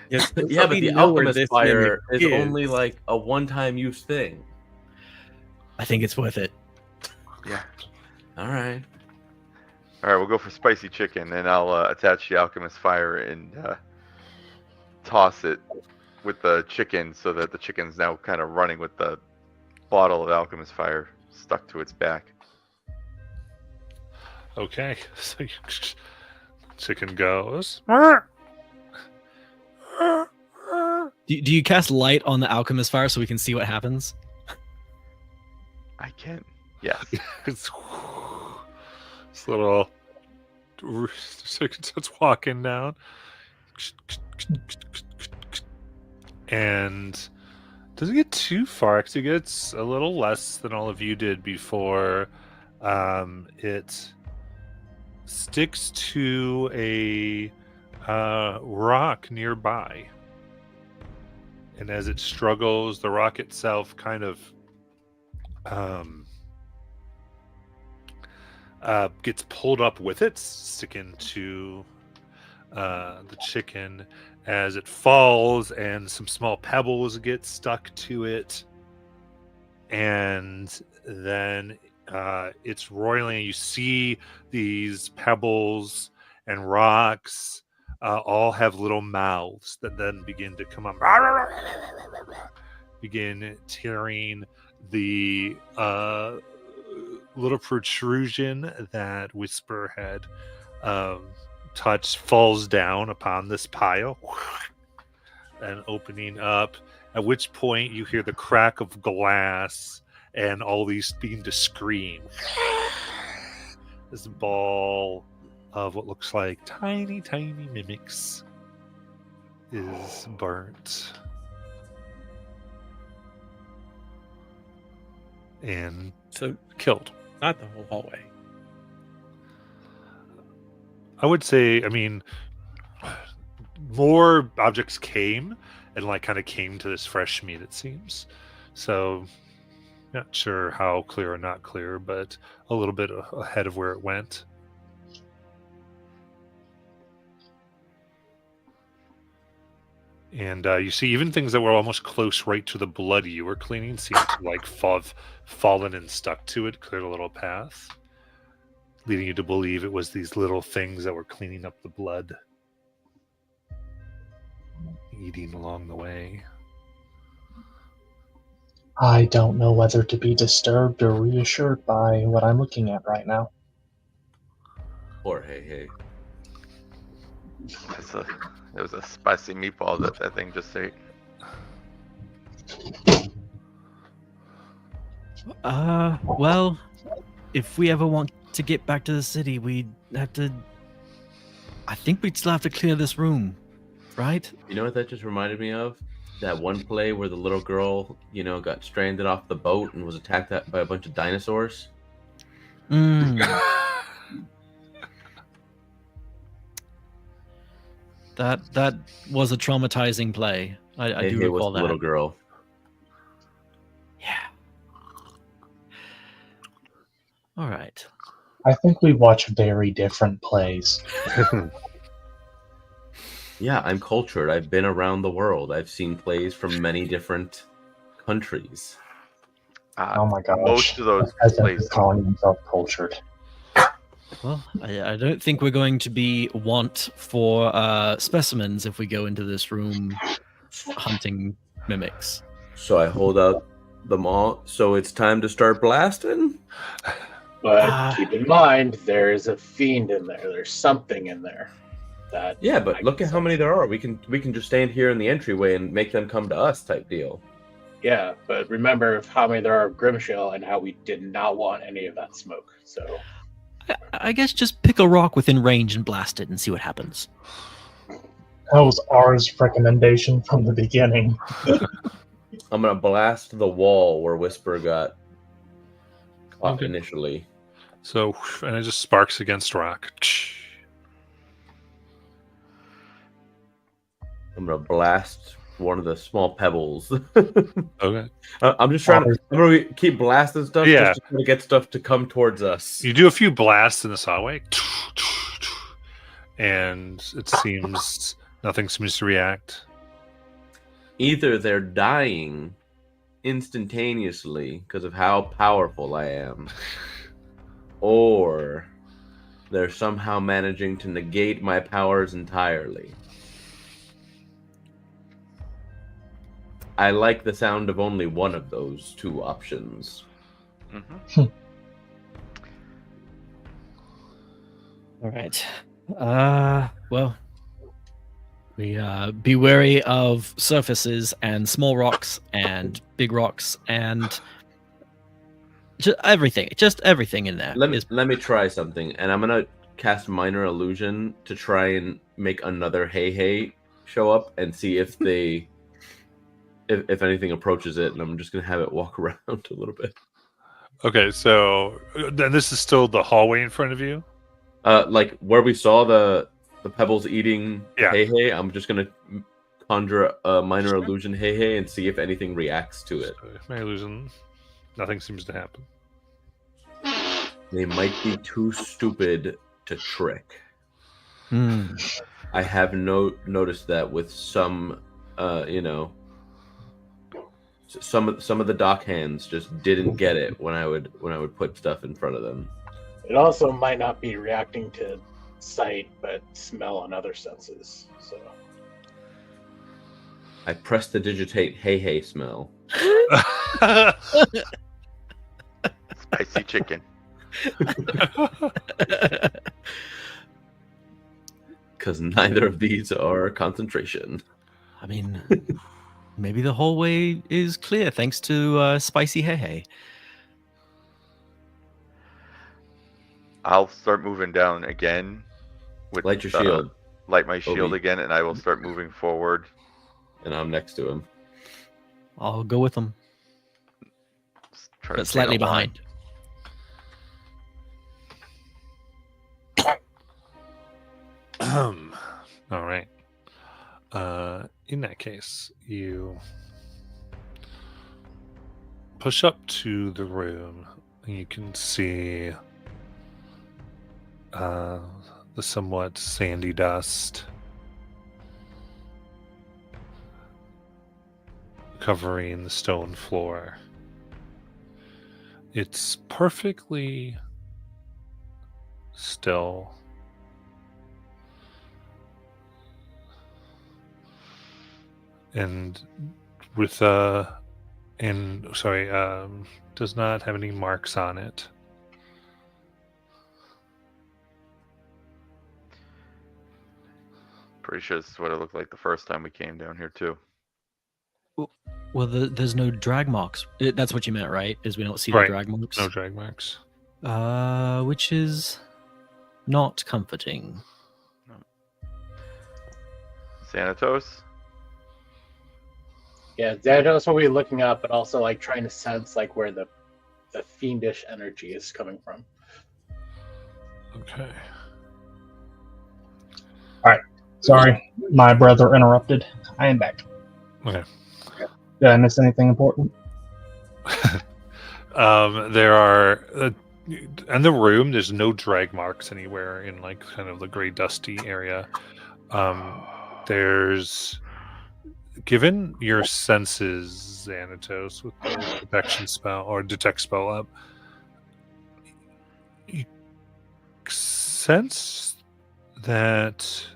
Yes, Yeah, but we the know where alchemist this fire mimic is only like a one-time use thing. I think it's worth it. Yeah. All right. All right, we'll go for spicy chicken, and I'll attach the alchemist fire and toss it with the chicken so that the chicken's now kind of running with the bottle of alchemist fire stuck to its back. Okay. So chicken goes. Do you cast light on the alchemist fire so we can see what happens? I can. Yes. It's this little chicken starts walking down, and Doesn't get too far. Actually, gets a little less than all of you did before. It sticks to a rock nearby, and as it struggles, the rock itself kind of gets pulled up with it, sticking to the chicken as it falls, and some small pebbles get stuck to it, and then it's roiling. You see these pebbles and rocks all have little mouths that then begin to come up, begin tearing the little protrusion that Whisper had touched, falls down upon this pile and opening up, at which point you hear the crack of glass and all these begin to scream. This ball of what looks like tiny mimics is burnt and So killed. not the whole hallway. I would say, I mean, more objects came and like kind of came to this fresh meat, it seems. So not sure how clear or not clear, but a little bit ahead of where it went. And you see even things that were almost close right to the blood you were cleaning seem to like fallen and stuck to it, cleared a little path, leading you to believe it was these little things that were cleaning up the blood, eating along the way. I don't know whether to be disturbed or reassured by what I'm looking at right now. Or hey. It was a spicy meatball that thing just ate. Well, if we ever want to get back to the city, we'd have to. I think we'd still have to clear this room, right? You know what that just reminded me of? That one play where the little girl, got stranded off the boat and was attacked by a bunch of dinosaurs. That was a traumatizing play. I do It was recall the that. little girl. Yeah. All right. I think we watch very different plays. Yeah, I'm cultured. I've been around the world. I've seen plays from many different countries. Oh my gosh. Most of those As plays. calling himself cultured. Well, I don't think we're going to be want for specimens if we go into this room hunting mimics. So I hold out the maul. So it's time to start blasting? But keep in mind, there is a fiend in there. There's something in there. That Yeah, but look at how many there are. We can just stand here in the entryway and make them come to us type deal. Yeah, but remember how many there are of Grimshill and how we did not want any of that smoke. So I guess just pick a rock within range and blast it and see what happens. That was ours recommendation from the beginning. I'm gonna blast the wall where Whisper got caught Okay. initially. So, and it just sparks against rock. I'm gonna blast one of the small pebbles. Okay. I'm just trying to. I'm gonna keep blasting stuff. Yeah. Just to get stuff to come towards us. You do a few blasts in this hallway, and it seems nothing seems to react. Either they're dying instantaneously because of how powerful I am, or they're somehow managing to negate my powers entirely. I like the sound of only one of those two options. Mm-hmm. All right. Well, we be wary of surfaces and small rocks and big rocks and just everything in there. Let me try something, and I'm gonna cast minor illusion to try and make another hey show up and see if they if anything approaches it, and I'm just gonna have it walk around a little bit. Okay, so then this is still the hallway in front of you. Like where we saw the pebbles eating Yeah. Hey, I'm just gonna conjure a minor illusion Hey, and see if anything reacts to it. So, my illusion, nothing seems to happen. They might be too stupid to trick. Hmm. I have noticed that with some, some of the dock hands just didn't get it when I would put stuff in front of them. It also might not be reacting to sight, but smell and other senses. So I press the digitate Hey smell. Spicy chicken. Because neither of these are concentration. I mean, maybe the hallway is clear thanks to Spicy Hey. I'll start moving down again. With Light your shield, Light my shield Obi. again, and I will start moving forward. and I'm next to him. I'll go with them, Try to but stay in slightly a line. behind. All right. In that case, you push up to the room, and you can see the somewhat sandy dust covering the stone floor. It's perfectly still. And with does not have any marks on it. Pretty sure this is what it looked like the first time we came down here too. Well, there's no drag marks. That's what you meant, right? Is we don't see Right. the drag marks. No drag marks. Which is not comforting. Xanatos? yeah, that's what we're looking up, but also like trying to sense like where the fiendish energy is coming from. Okay. Sorry, my brother interrupted. I am back. Okay. Did I miss anything important? There are in the room. There's no drag marks anywhere in like kind of the gray dusty area. There's, given your senses, Xanatos, with the detection spell or detect spell up, you sense that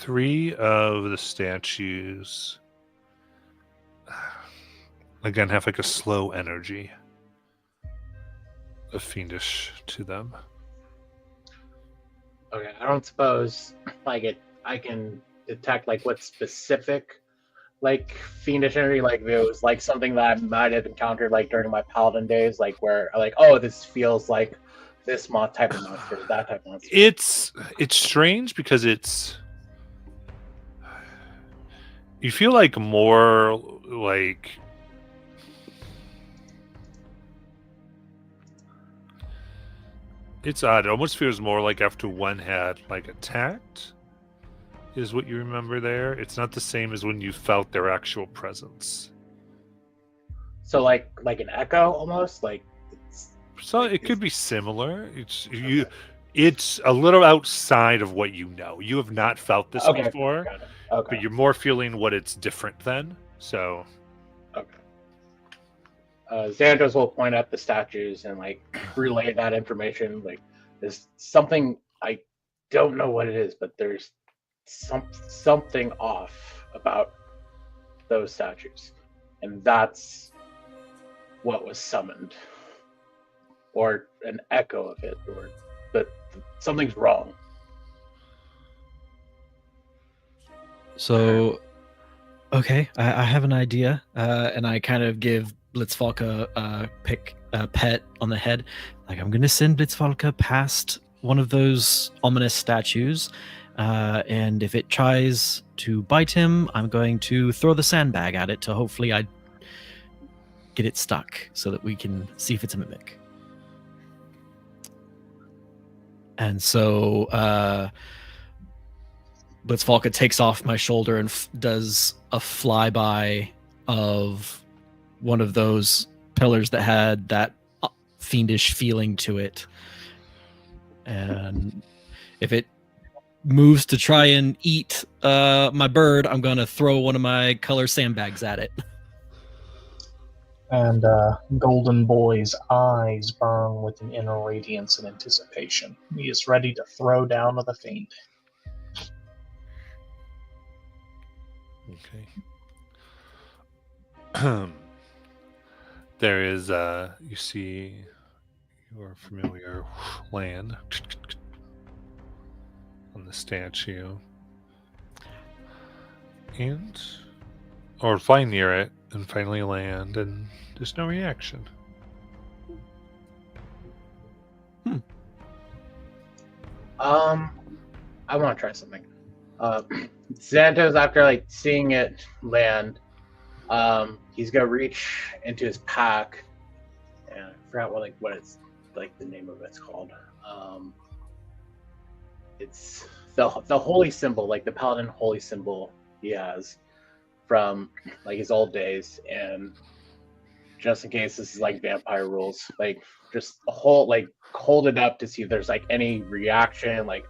3 of the statues again have like a slow energy, a fiendish to them. Okay, I don't suppose like I can detect like what specific like fiendish energy, like if it was like something that I might have encountered like during my paladin days, like where like, oh, this feels like this type of monster, that type of monster. It's strange because you feel like more like it's odd. It almost feels more like after one had like attacked is what you remember there. It's not the same as when you felt their actual presence. So like an echo almost, like it's So it could be similar. It's a little outside of what you know. You have not felt this Okay, before, got it. Okay. but you're more feeling what it's different than. So Okay. Xanatos will point at the statues and like relay that information. Like there's something, I don't know what it is, but there's something off about those statues, and that's what was summoned, or an echo of it, or that something's wrong. So, okay, I have an idea, and I kind of give Blitzvalka a pet on the head. Like, I'm going to send Blitzvalka past one of those ominous statues, and if it tries to bite him, I'm going to throw the sandbag at it to hopefully I get it stuck so that we can see if it's a mimic. And so Blitzvalka takes off my shoulder and does a flyby of one of those pillars that had that fiendish feeling to it. And if it moves to try and eat my bird, I'm going to throw one of my color sandbags at it. And Golden Boy's eyes burn with an inner radiance and anticipation. He is ready to throw down with a fiend. Okay. There is, you see your familiar land on the statue. And, or fly near it and finally land, and there's no reaction. I want to try something. Xanatos, after like seeing it land, he's gonna reach into his pack, and I forgot what it's like the name of it's called. It's the holy symbol, like the paladin holy symbol he has from like his old days, and just in case this is like vampire rules, like just hold it up to see if there's like any reaction, like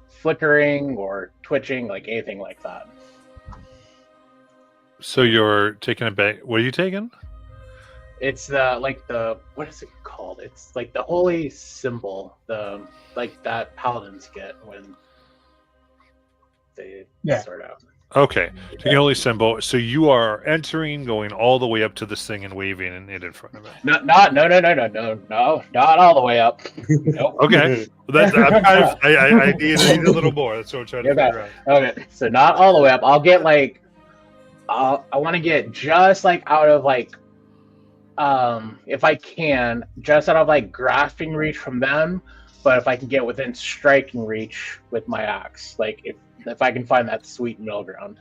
flickering or twitching, like anything like that. So you're taking it back. What are you taking? It's the what is it called? It's like the holy symbol, the like that paladins get when they start out. Okay, taking holy symbol. So you are entering, going all the way up to this thing and waving it in front of it. No, not all the way up. Nope. Okay, that's I need a little more. That's what I'm trying to figure out. Okay, so not all the way up. I'll get like, I want to get just like out of like, if I can, just out of like grasping reach from them. But if I can get within striking reach with my axe, like if I can find that sweet middle ground.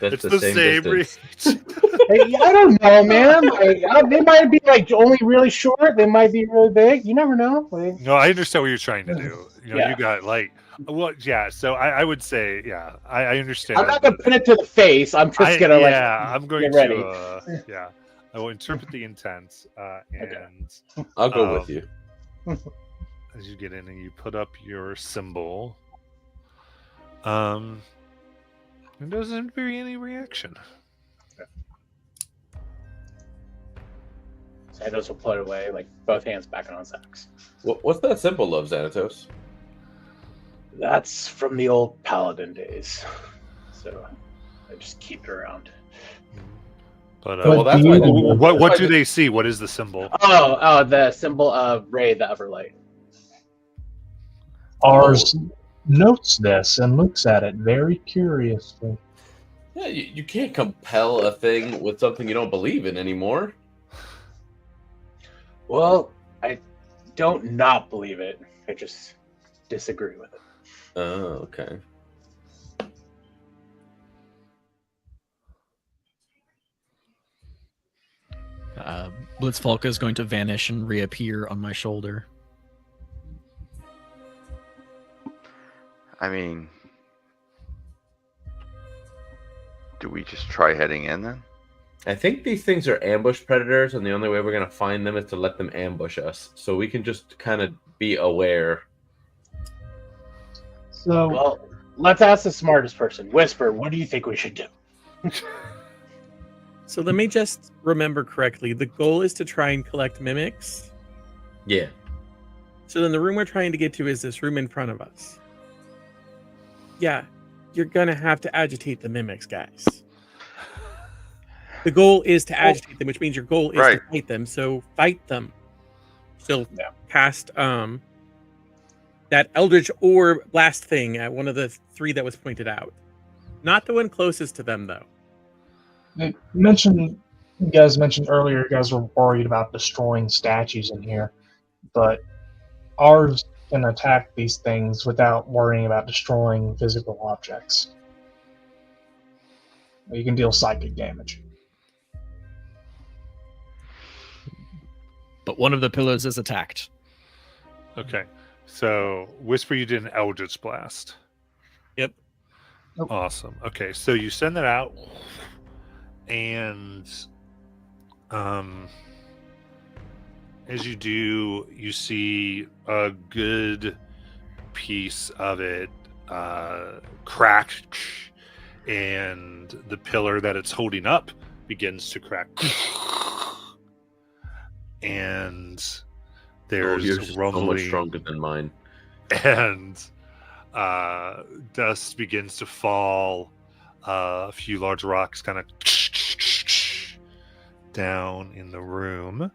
That's It's the same distance. Hey, I don't know, man. Like, they might be like only really short. They might be really big. You never know. Like, No, I understand what you're trying to do. You know, Yeah. you got like, well, yeah. So I would say, yeah, I understand. I'm not gonna pin it to the face. I'm just gonna I'm going get ready. to, yeah, I will interpret the intent, and I'll go with you. as you get in and you put up your symbol, there doesn't be any reaction. Santos will put it away, like both hands back on his axe. What's that symbol of, Xanatos? That's from the old paladin days, so I just keep it around. But Well, that's why. what do they see? What is the symbol? Oh, the symbol of Ray the Everlight. Ars notes this and looks at it very curiously. Yeah, you can't compel a thing with something you don't believe in anymore. Well, I don't not believe it. I just disagree with it. Oh, okay. Blitzvalka is going to vanish and reappear on my shoulder. I mean, do we just try heading in then? I think these things are ambush predators, and the only way we're going to find them is to let them ambush us. So we can just kind of be aware. So, Well, let's ask the smartest person. Whisper, what do you think we should do? So let me just remember correctly. The goal is to try and collect mimics. Yeah. So then the room we're trying to get to is this room in front of us. Yeah, you're gonna have to agitate the mimics, guys. The goal is to agitate them, which means your goal is Right. to fight them. So fight them. So cast that Eldritch Orb blast thing at one of the three that was pointed out. Not the one closest to them, though. you guys mentioned earlier, you guys were worried about destroying statues in here, but ours can attack these things without worrying about destroying physical objects. You can deal psychic damage. But one of the pillars is attacked. Okay. So, Whisper, you did an Eldritch Blast. Yep. Awesome. Okay, so you send that out, and as you do, you see a good piece of it crack, and the pillar that it's holding up begins to crack. And there's yours is so much rumbling, stronger than mine. and dust begins to fall. A few large rocks kind of down in the room.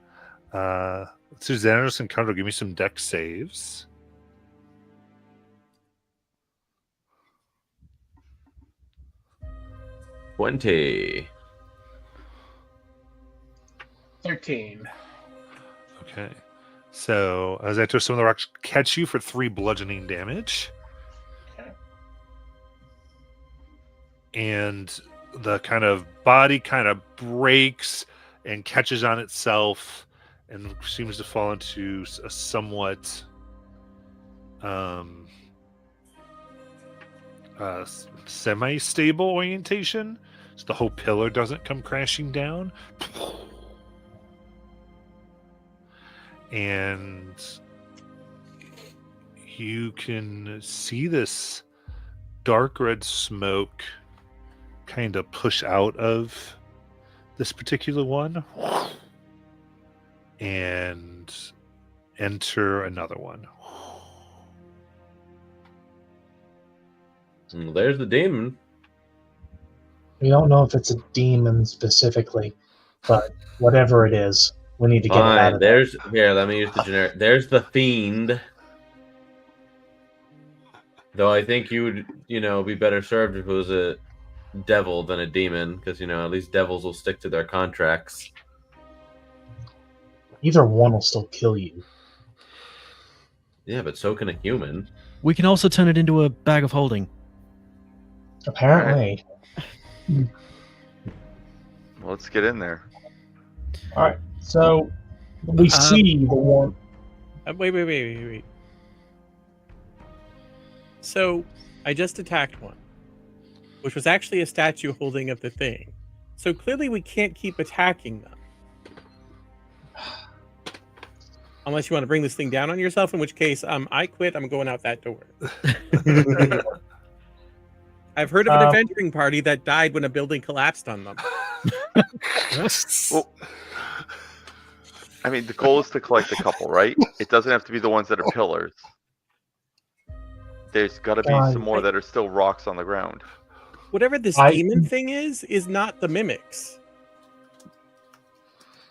Susanus and Cardo, give me some deck saves. $20. 13. Okay. So, as I throw some of the rocks, catch you for 3 bludgeoning damage. Okay. And the kind of body kind of breaks and catches on itself and seems to fall into a somewhat semi-stable orientation, so the whole pillar doesn't come crashing down. And you can see this dark red smoke kind of push out of this particular one and enter another one. There's the demon. We don't know if it's a demon specifically, but whatever it is, we need to get it out Fine. of there. There's here. Let me use the generic. There's the fiend. Though I think you would, be better served if it was a devil than a demon, because at least devils will stick to their contracts. Either one will still kill you. Yeah, but so can a human. We can also turn it into a bag of holding. Apparently. Well, let's get in there. All right. So we see the one. Wait. So I just attacked one, which was actually a statue holding up the thing. So clearly we can't keep attacking them. Unless you want to bring this thing down on yourself, in which case I quit. I'm going out that door. I've heard of an adventuring party that died when a building collapsed on them. Well, I mean, the goal is to collect a couple, right? It doesn't have to be the ones that are pillars. There's got to be some more that are still rocks on the ground. Whatever this demon thing is not the mimics.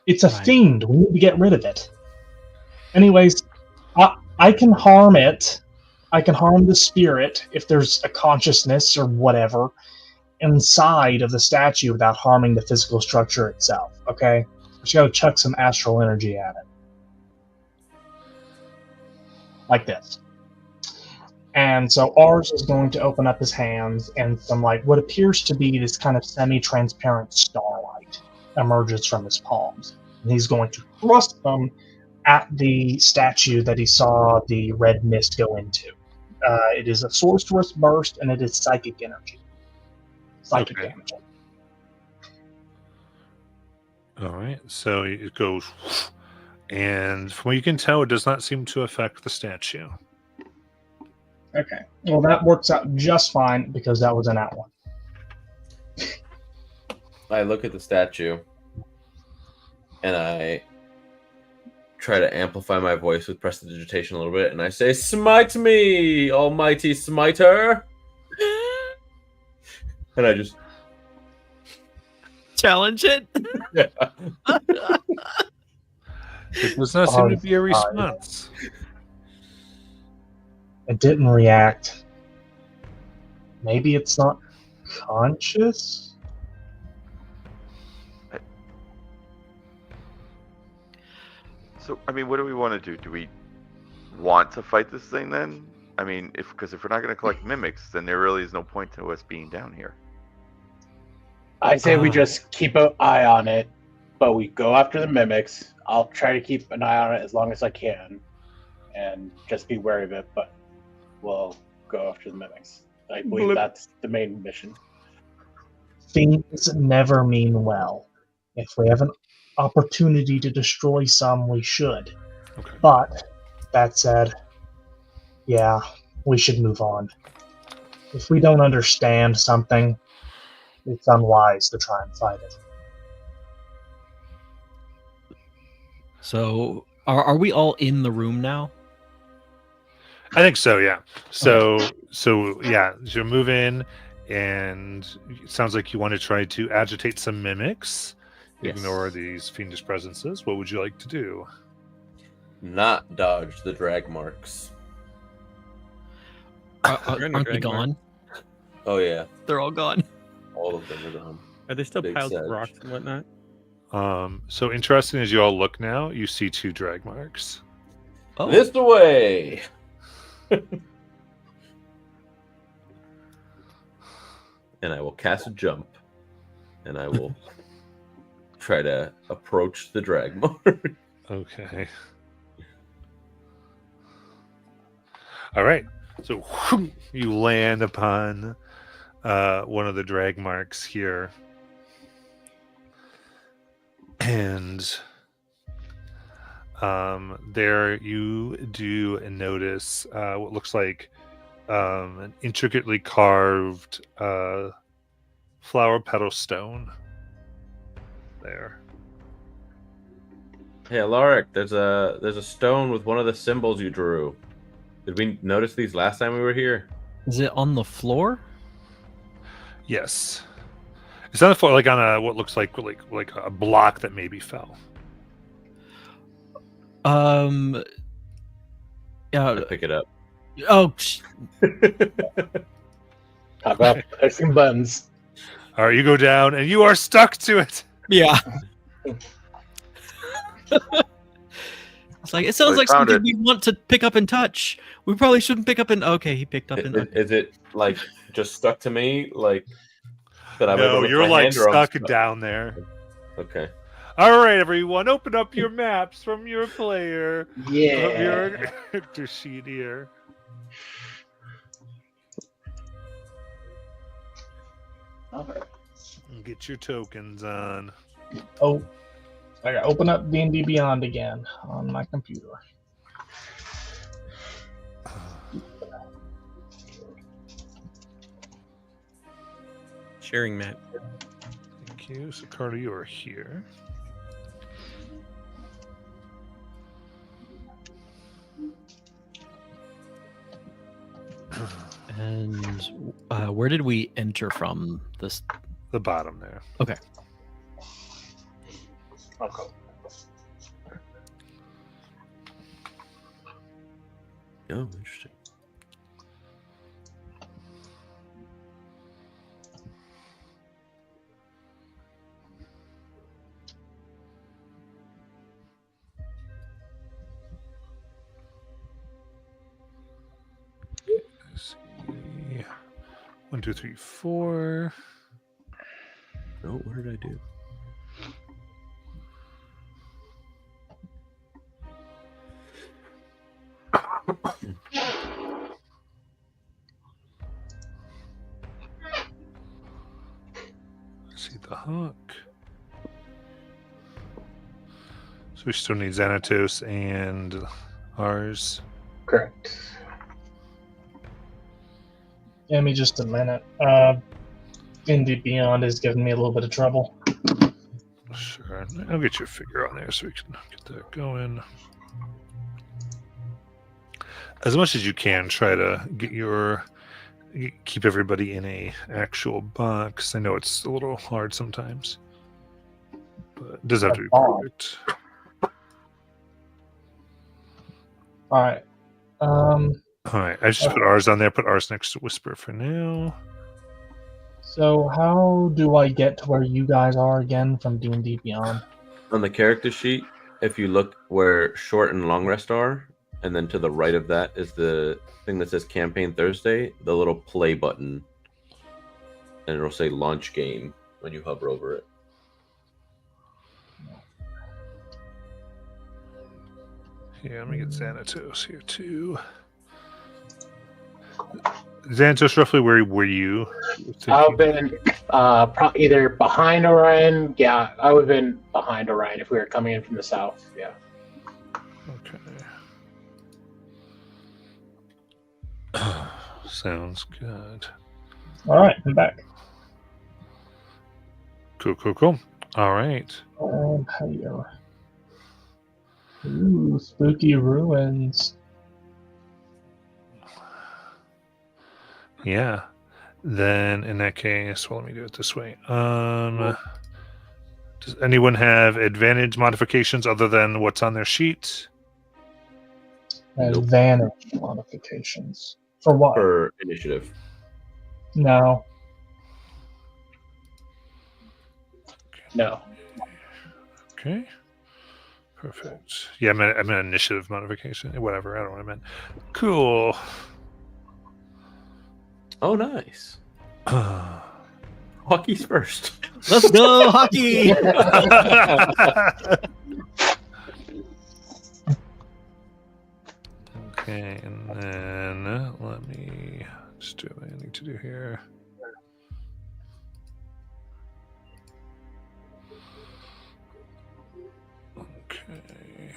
It's a fiend. We need to get rid of it. Anyways, I can harm it. I can harm the spirit if there's a consciousness or whatever inside of the statue without harming the physical structure itself. Okay? Just gotta chuck some astral energy at it. Like this. And so ours is going to open up his hands, and some what appears to be this kind of semi-transparent starlight emerges from his palms. And he's going to thrust them at the statue that he saw the red mist go into. It is a sorcerous burst, and it is psychic energy. Psychic damage. All right, so it goes, and from what you can tell, it does not seem to affect the statue. Okay. Well, that works out just fine because that was an at one. I look at the statue and I try to amplify my voice with prestidigitation a little bit, and I say, "Smite me, almighty smiter!" And I just challenge it. It does not seem to be a response. It didn't react. Maybe it's not conscious? So, I mean, what do we want to do? Do we want to fight this thing then? I mean, because if we're not going to collect mimics, then there really is no point to us being down here. I say we just keep an eye on it, but we go after the mimics. I'll try to keep an eye on it as long as I can, and just be wary of it. But we'll go after the mimics. I believe Blip. that's the main mission. Things never mean well. If we have an opportunity to destroy some, we should. Okay. But that said, yeah, we should move on. If we don't understand something, it's unwise to try and fight it. So, are we all in the room now? I think so, yeah. So yeah, so you move in, and it sounds like you want to try to agitate some mimics, Yes. ignore these fiendish presences. What would you like to do? Not dodge the drag marks. Aren't they drag gone? Oh yeah, They're all gone. all of them are gone. Are there still Big piles of sedge. rocks and whatnot? So interesting as you all look now, you see 2 drag marks. Oh, This the way. And I will cast a jump, and I will try to approach the drag mark. Okay. All right. So you land upon one of the drag marks here. And there you do notice what looks like an intricately carved flower petal stone there. Hey, Alaric, there's a stone with one of the symbols you drew. Did we notice these last time we were here? is it on the floor? Yes. It's on the floor, like on a what looks like a block that maybe fell. I Yeah. pick it up. Oh, Talk about pushing buttons. All right, you go down, and you are stuck to it. yeah. It's like it sounds We like found something it. we want to pick up and touch. We probably shouldn't pick up and okay, he picked up and Is it like just stuck to me, like that? I'm able No, to lift you're my like hand, or I'm stuck down there. Okay. All right, everyone, open up your maps from your player. Yeah. Of your character sheet here. Okay. And get your tokens on. Oh, I gotta open up D&D Beyond again on my computer. Sharing Matt. Thank you. So, Carter, you are here. and where did we enter from this? The bottom there. Okay. Okay. Oh, interesting. Let's see. 1, 2, 3, 4. Oh, what did I do? Let's see the hawk. So we still need Xanatos and ours. Correct. Give me just a minute. D&D Beyond is giving me a little bit of trouble. Sure. I'll get your figure on there so we can get that going. As much as you can, try to keep everybody in a actual box. I know it's a little hard sometimes, but it does have to be perfect. All right. All right, I just put ours on there. Put ours next to Whisper for now. So how do I get to where you guys are again from D&D Beyond? On the character sheet, if you look where short and long rest are, and then to the right of that is the thing that says Campaign Thursday, the little play button, and it'll say launch game when you hover over it. Yeah, let me get Xanatos here too. Xanatos, roughly where were you? I've been either behind Orion. Yeah, I would have been behind Orion if we were coming in from the south. Yeah. Okay. Sounds good. All right, I'm back. Cool. All right. Hiya. Ooh, spooky ruins. Yeah. Then in that case, well, let me do it this way. Does anyone have advantage modifications other than what's on their sheet? Nope. Advantage modifications. For what? For initiative. No. No. Okay. Perfect. Yeah, I meant initiative modification. Whatever. I don't know what I meant. Cool. Oh, nice. Hockey's first. Let's go, hockey! Okay, and then let me just do what I need to do here. Okay.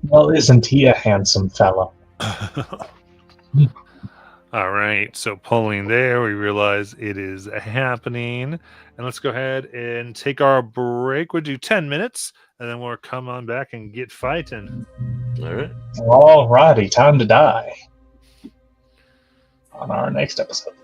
Well, isn't he a handsome fellow? All right, so pulling there, we realize it is happening. And let's go ahead and take our break. We'll do 10 minutes, and then we'll come on back and get fighting. All right. All righty, time to die. On our next episode.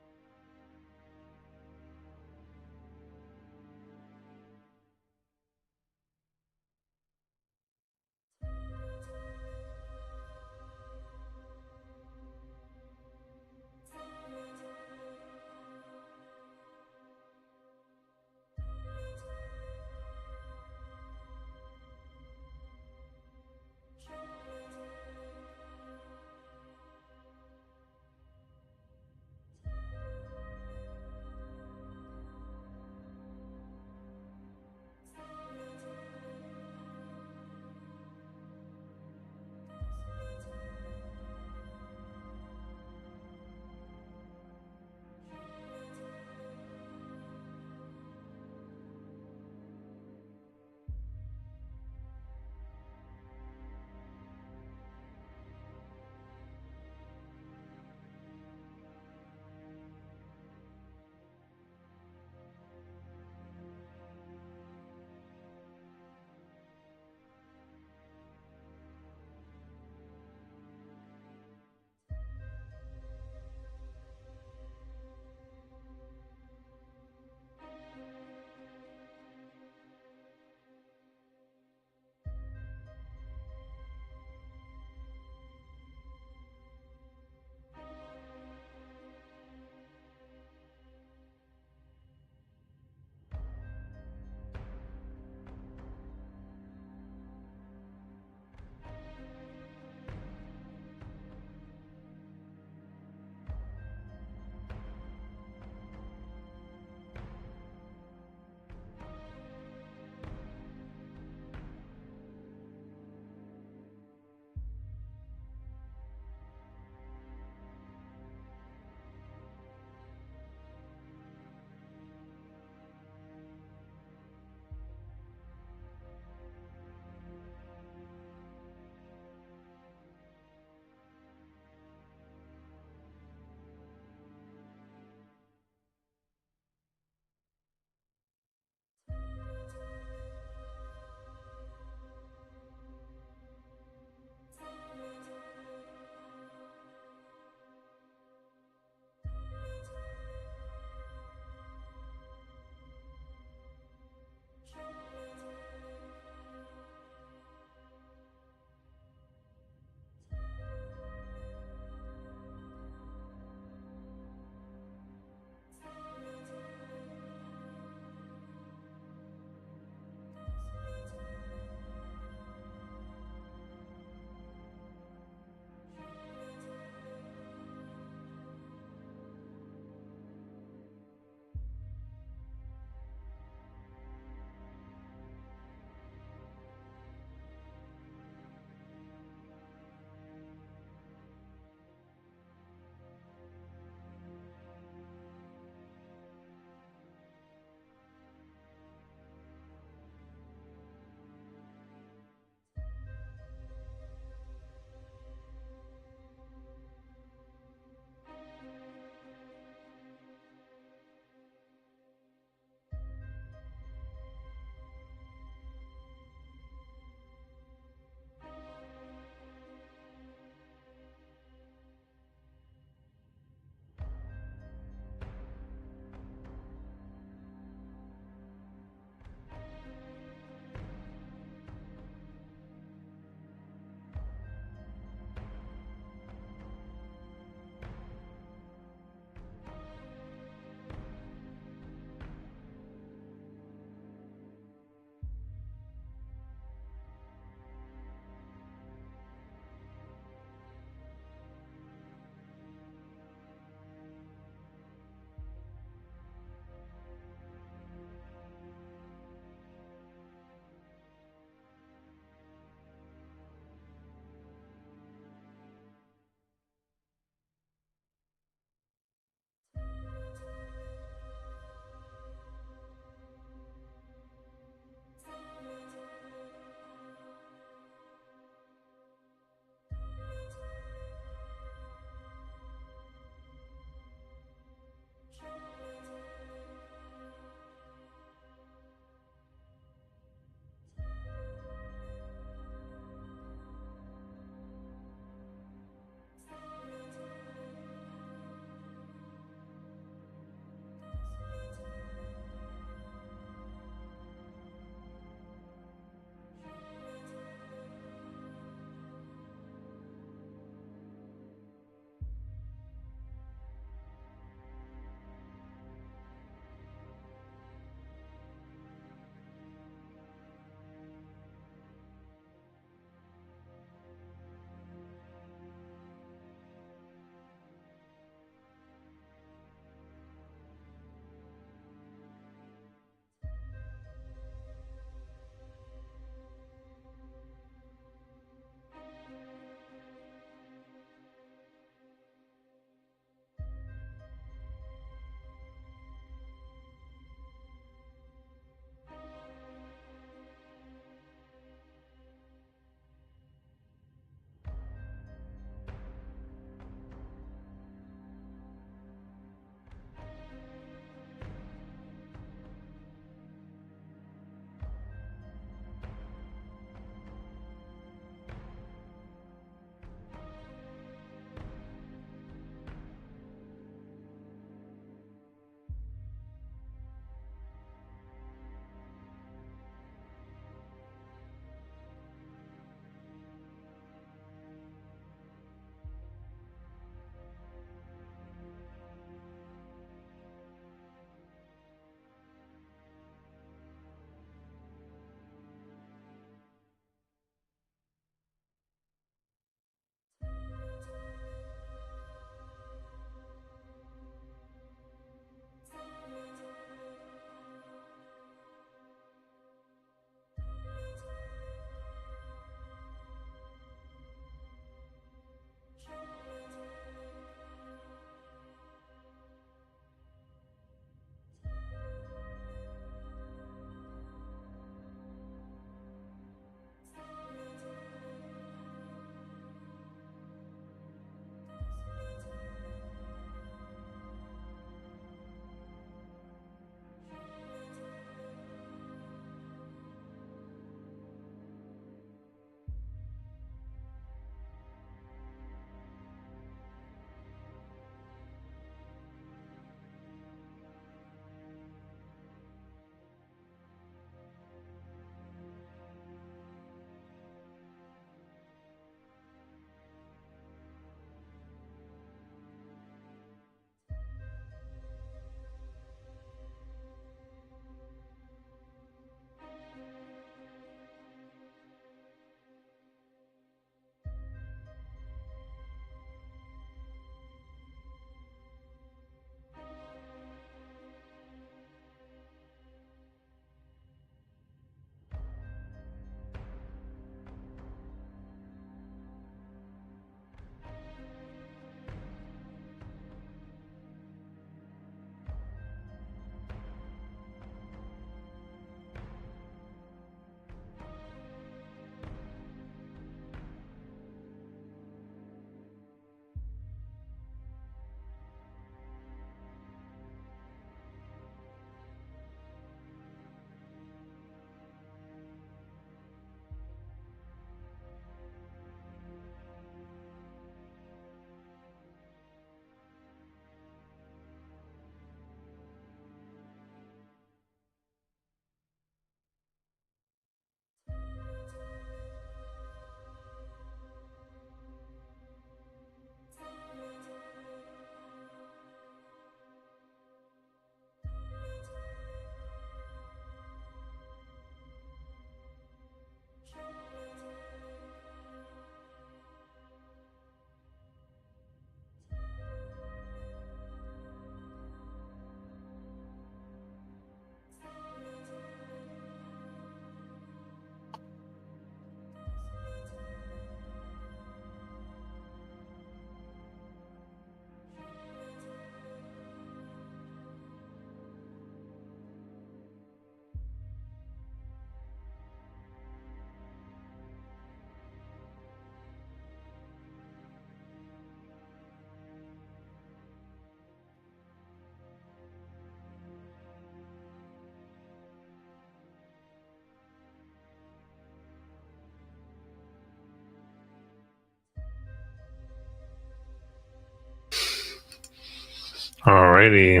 Alrighty.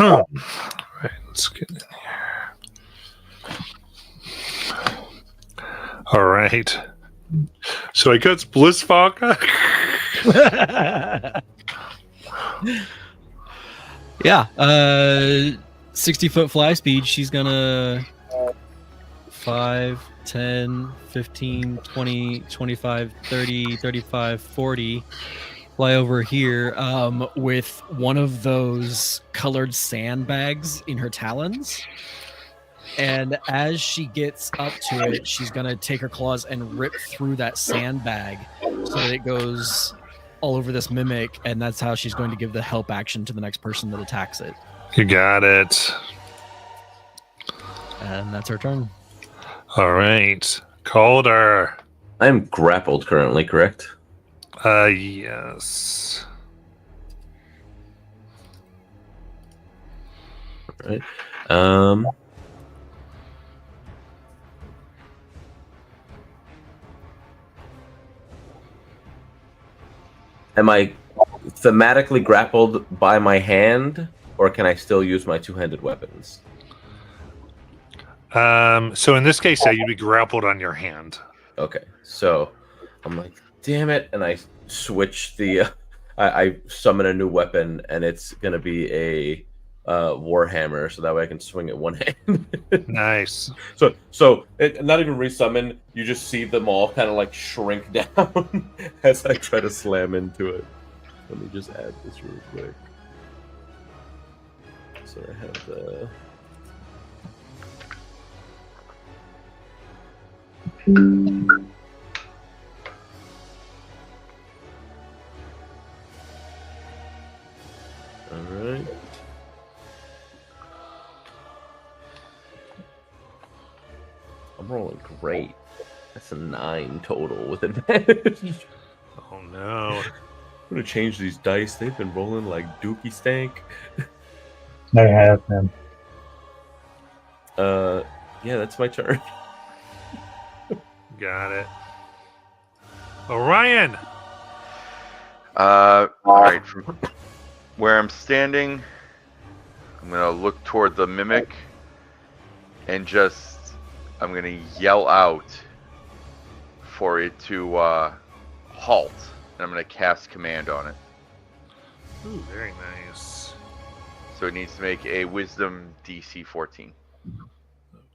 Right, let's get in here. All right. So I got Bliss Vodka. Yeah. 60-foot fly speed. She's gonna 5, 10, 15, 20, 25, 30, 35, 40 fly over here with one of those colored sandbags in her talons. And as she gets up to it, she's gonna take her claws and rip through that sandbag so that it goes all over this mimic, and that's how she's going to give the help action to the next person that attacks it. You got it. And that's her turn. All right. Calder. I'm grappled currently, correct? Yes. All right. Am I thematically grappled by my hand, or can I still use my two-handed weapons? So in this case, you'd be grappled on your hand. Okay, so I'm like, damn it, and I switch the. I summon a new weapon, and it's gonna be a warhammer, so that way I can swing it one hand. Nice. So not even resummon. You just see them all kind of like shrink down as I try to slam into it. Let me just add this real quick. So I have the. All right. I'm rolling great. That's a 9 total with advantage. Oh no. I'm gonna change these dice. They've been rolling like Dookie Stank. They have been. Yeah, that's my turn. Got it. Orion. All right, from where I'm standing, I'm gonna look toward the mimic and I'm gonna yell out for it to halt, and I'm gonna cast command on it. Ooh, very nice. So it needs to make a Wisdom DC 14.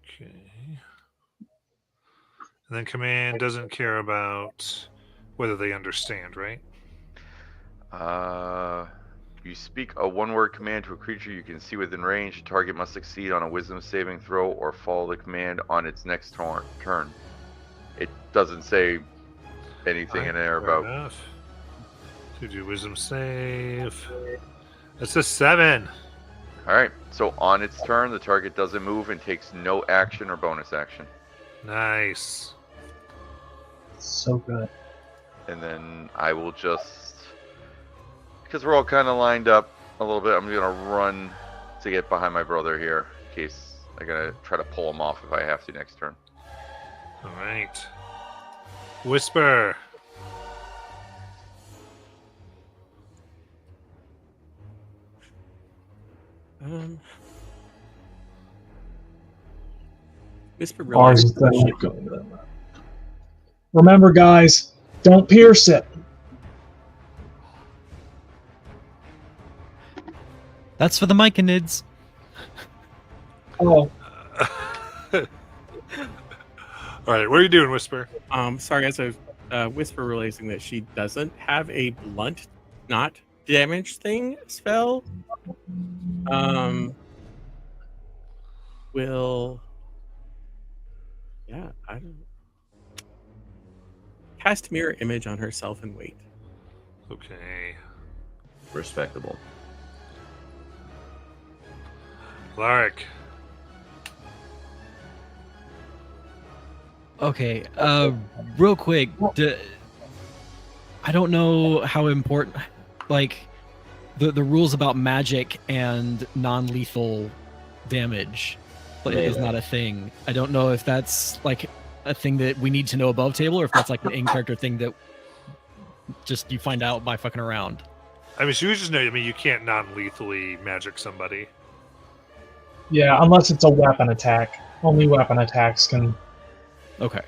Okay. And then command doesn't care about whether they understand, right? You speak a one-word command to a creature you can see within range. The target must succeed on a Wisdom saving throw or follow the command on its next turn. It doesn't say anything in there Fair about. enough. To do Wisdom save. That's a 7. All right. So on its turn, the target doesn't move and takes no action or bonus action. Nice. So good. And then I will just, because we're all kind of lined up a little bit, I'm gonna run to get behind my brother here in case I'm gonna try to pull him off if I have to next turn. All right. Whisper. Whisper Ours realized is the- Remember, guys, don't pierce it. That's for the Myconids. Oh, All right, what are you doing, Whisper? sorry, as a Whisper realizing that she doesn't have a blunt, not damage thing spell. Will I don't cast mirror image on herself and wait. Okay. Respectable. Lark. Okay, real quick, I don't know how important, like, the rules about magic and non-lethal damage is not a thing. I don't know if that's like a thing that we need to know above table, or if that's like an in-character thing that just you find out by fucking around. I mean, so you just know. I mean, you can't non-lethally magic somebody. Yeah, unless it's a weapon attack. Only weapon attacks can Okay.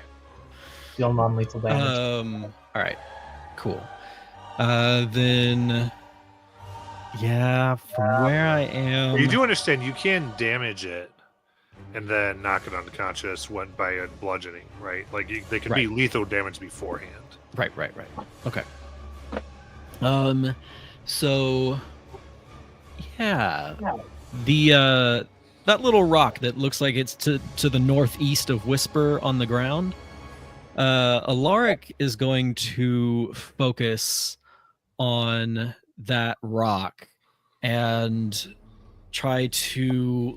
deal non-lethal damage. All right. Cool. Then. Yeah, from where I am. You do understand you can damage it and then knock it unconscious by a bludgeoning, right? Like they can be lethal damage beforehand. Right. Okay. So yeah. The that little rock that looks like it's to the northeast of Whisper on the ground. Alaric is going to focus on that rock and try to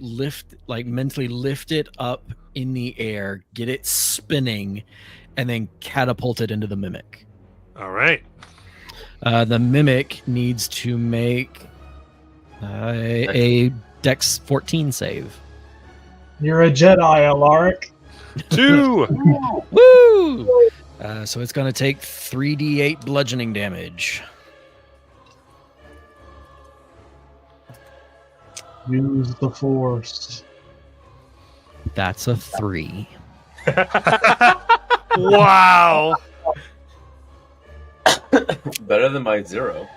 mentally lift it up in the air, get it spinning, and then catapult it into the mimic. All right. The mimic needs to make a Dex 14 save. You're a Jedi, Alaric. 2. Woo! So it's going to take 3d8 bludgeoning damage. Use the Force. That's a 3. Wow. Better than my 0.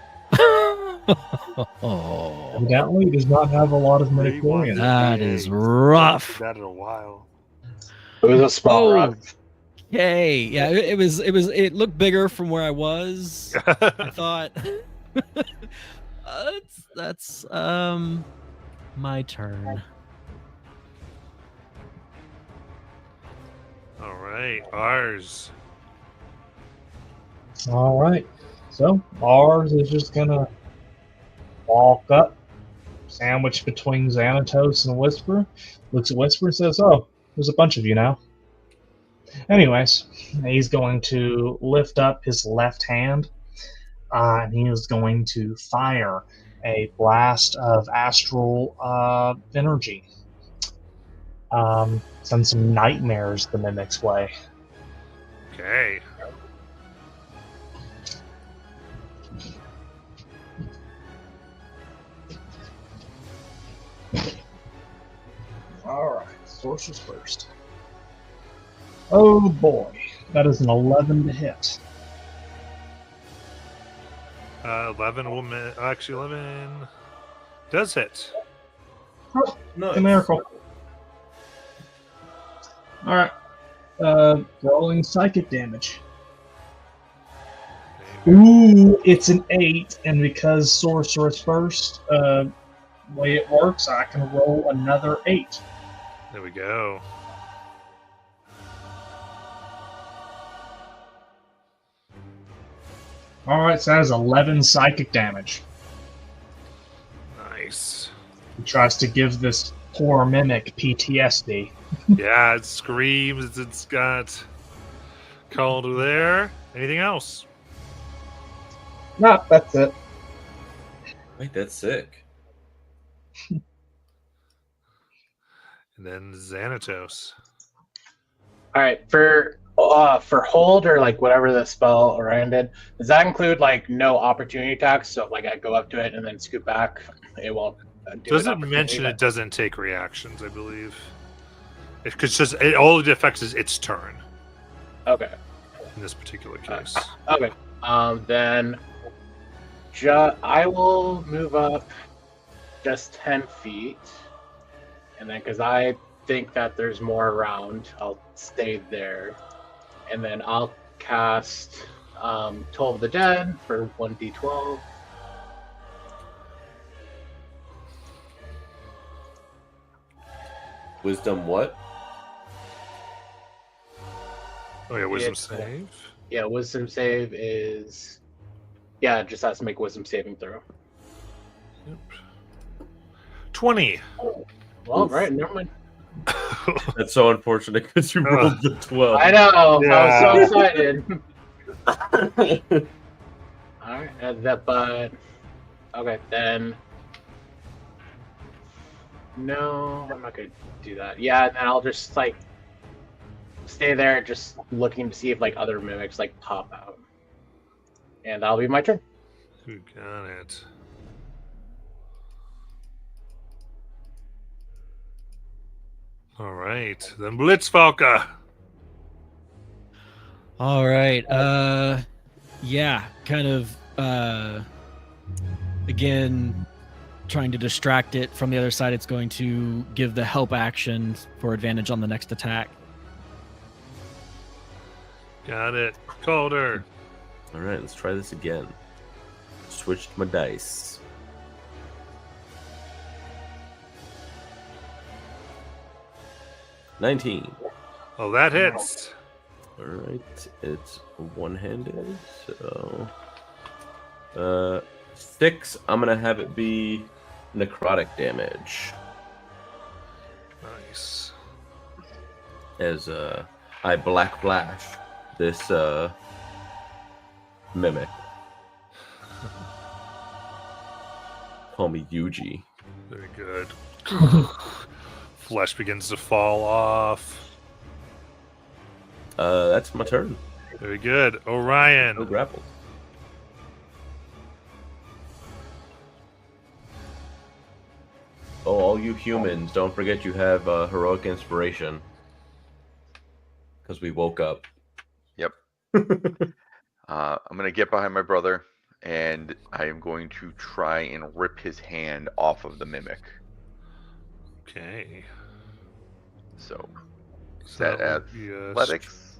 Oh, Evidently, does not have a lot of midichlorians. that is rough. That in a while. It was a small rock. Okay, yeah, it looked bigger from where I was. I thought that's my turn. All right, ours. All right. So ours is just gonna walk up, sandwiched between Xanatos and Whisper. Looks at Whisper and says, "Oh, there's a bunch of you now." Anyways, he's going to lift up his left hand, and he is going to fire a blast of astral energy. Send some nightmares the mimic's way. Okay. All right, sorcerer's first. Oh boy, that is an 11 to hit. 11 will actually 11 does hit. No. A miracle. All right, rolling psychic damage. Ooh, it's an 8, and because sorcerer's first, way it works, I can roll another 8. There we go. All right, so that is 11 psychic damage. Nice. He tries to give this poor mimic PTSD. Yeah, it screams. It's got called there. Anything else? No, that's it. Wait, that's sick. And then Xanatos. All right, for hold or like whatever the spell Orion did, does that include like no opportunity attacks? So like I go up to it and then scoot back, it won't. Doesn't mention it doesn't take reactions, I believe. Because just all it affects is its turn. Okay. In this particular case. Okay. Then I will move up just 10 feet, and then because I think that there's more around, I'll stay there, and then I'll cast Toll of the Dead for 1d12. Wisdom what? Oh yeah, wisdom It's, save. Yeah, wisdom save is. Yeah, it just has to make wisdom saving throw. Yep. 20. Well, right, never mind. That's so unfortunate because you rolled the 12. I know. Yeah. I was so excited. All right, but Okay, then. No, I'm not gonna do that. Yeah, and then I'll just like stay there, just looking to see if like other mimics like pop out, and that'll be my turn. You got it. All right, then Blitzfalker. All right. Yeah, kind of again trying to distract it from the other side. It's going to give the help action for advantage on the next attack. Got it. Calder. All right, let's try this again. Switched my dice. $19. Oh, that hits. All right, it's one-handed, so 6. I'm gonna have it be necrotic damage Nice. as I black flash this mimic. Call me Yuji. Very good. Flesh begins to fall off. That's my turn. Very good. No Orion. grapple. Oh, all you humans, don't forget you have heroic inspiration. Because we woke up. Yep. I'm going to get behind my brother, and I am going to try and rip his hand off of the mimic. Okay. So, is So that would be, athletics?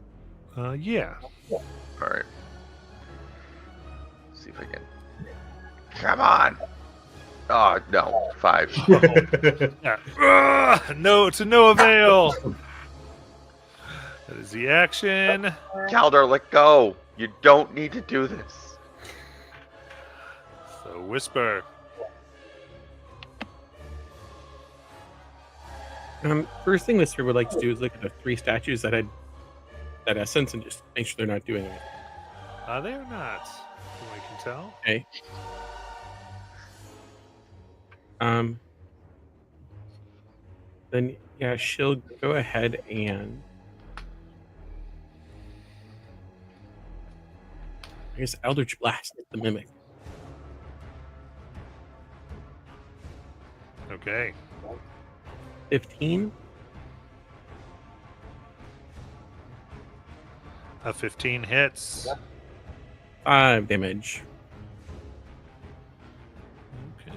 Yeah. All right. See if I can. Come on. Oh, no. 5. Yeah. No, to no avail. That is the action. Kaldor, let go. You don't need to do this. So Whisper. First thing Lister would like to do is look at the 3 statues that had that essence and just make sure they're not doing anything. They are not, from what I can tell. Okay. Then yeah, she'll go ahead and I guess Eldritch Blast at the mimic. Okay. 15. A 15 hits. 5 damage. Okay.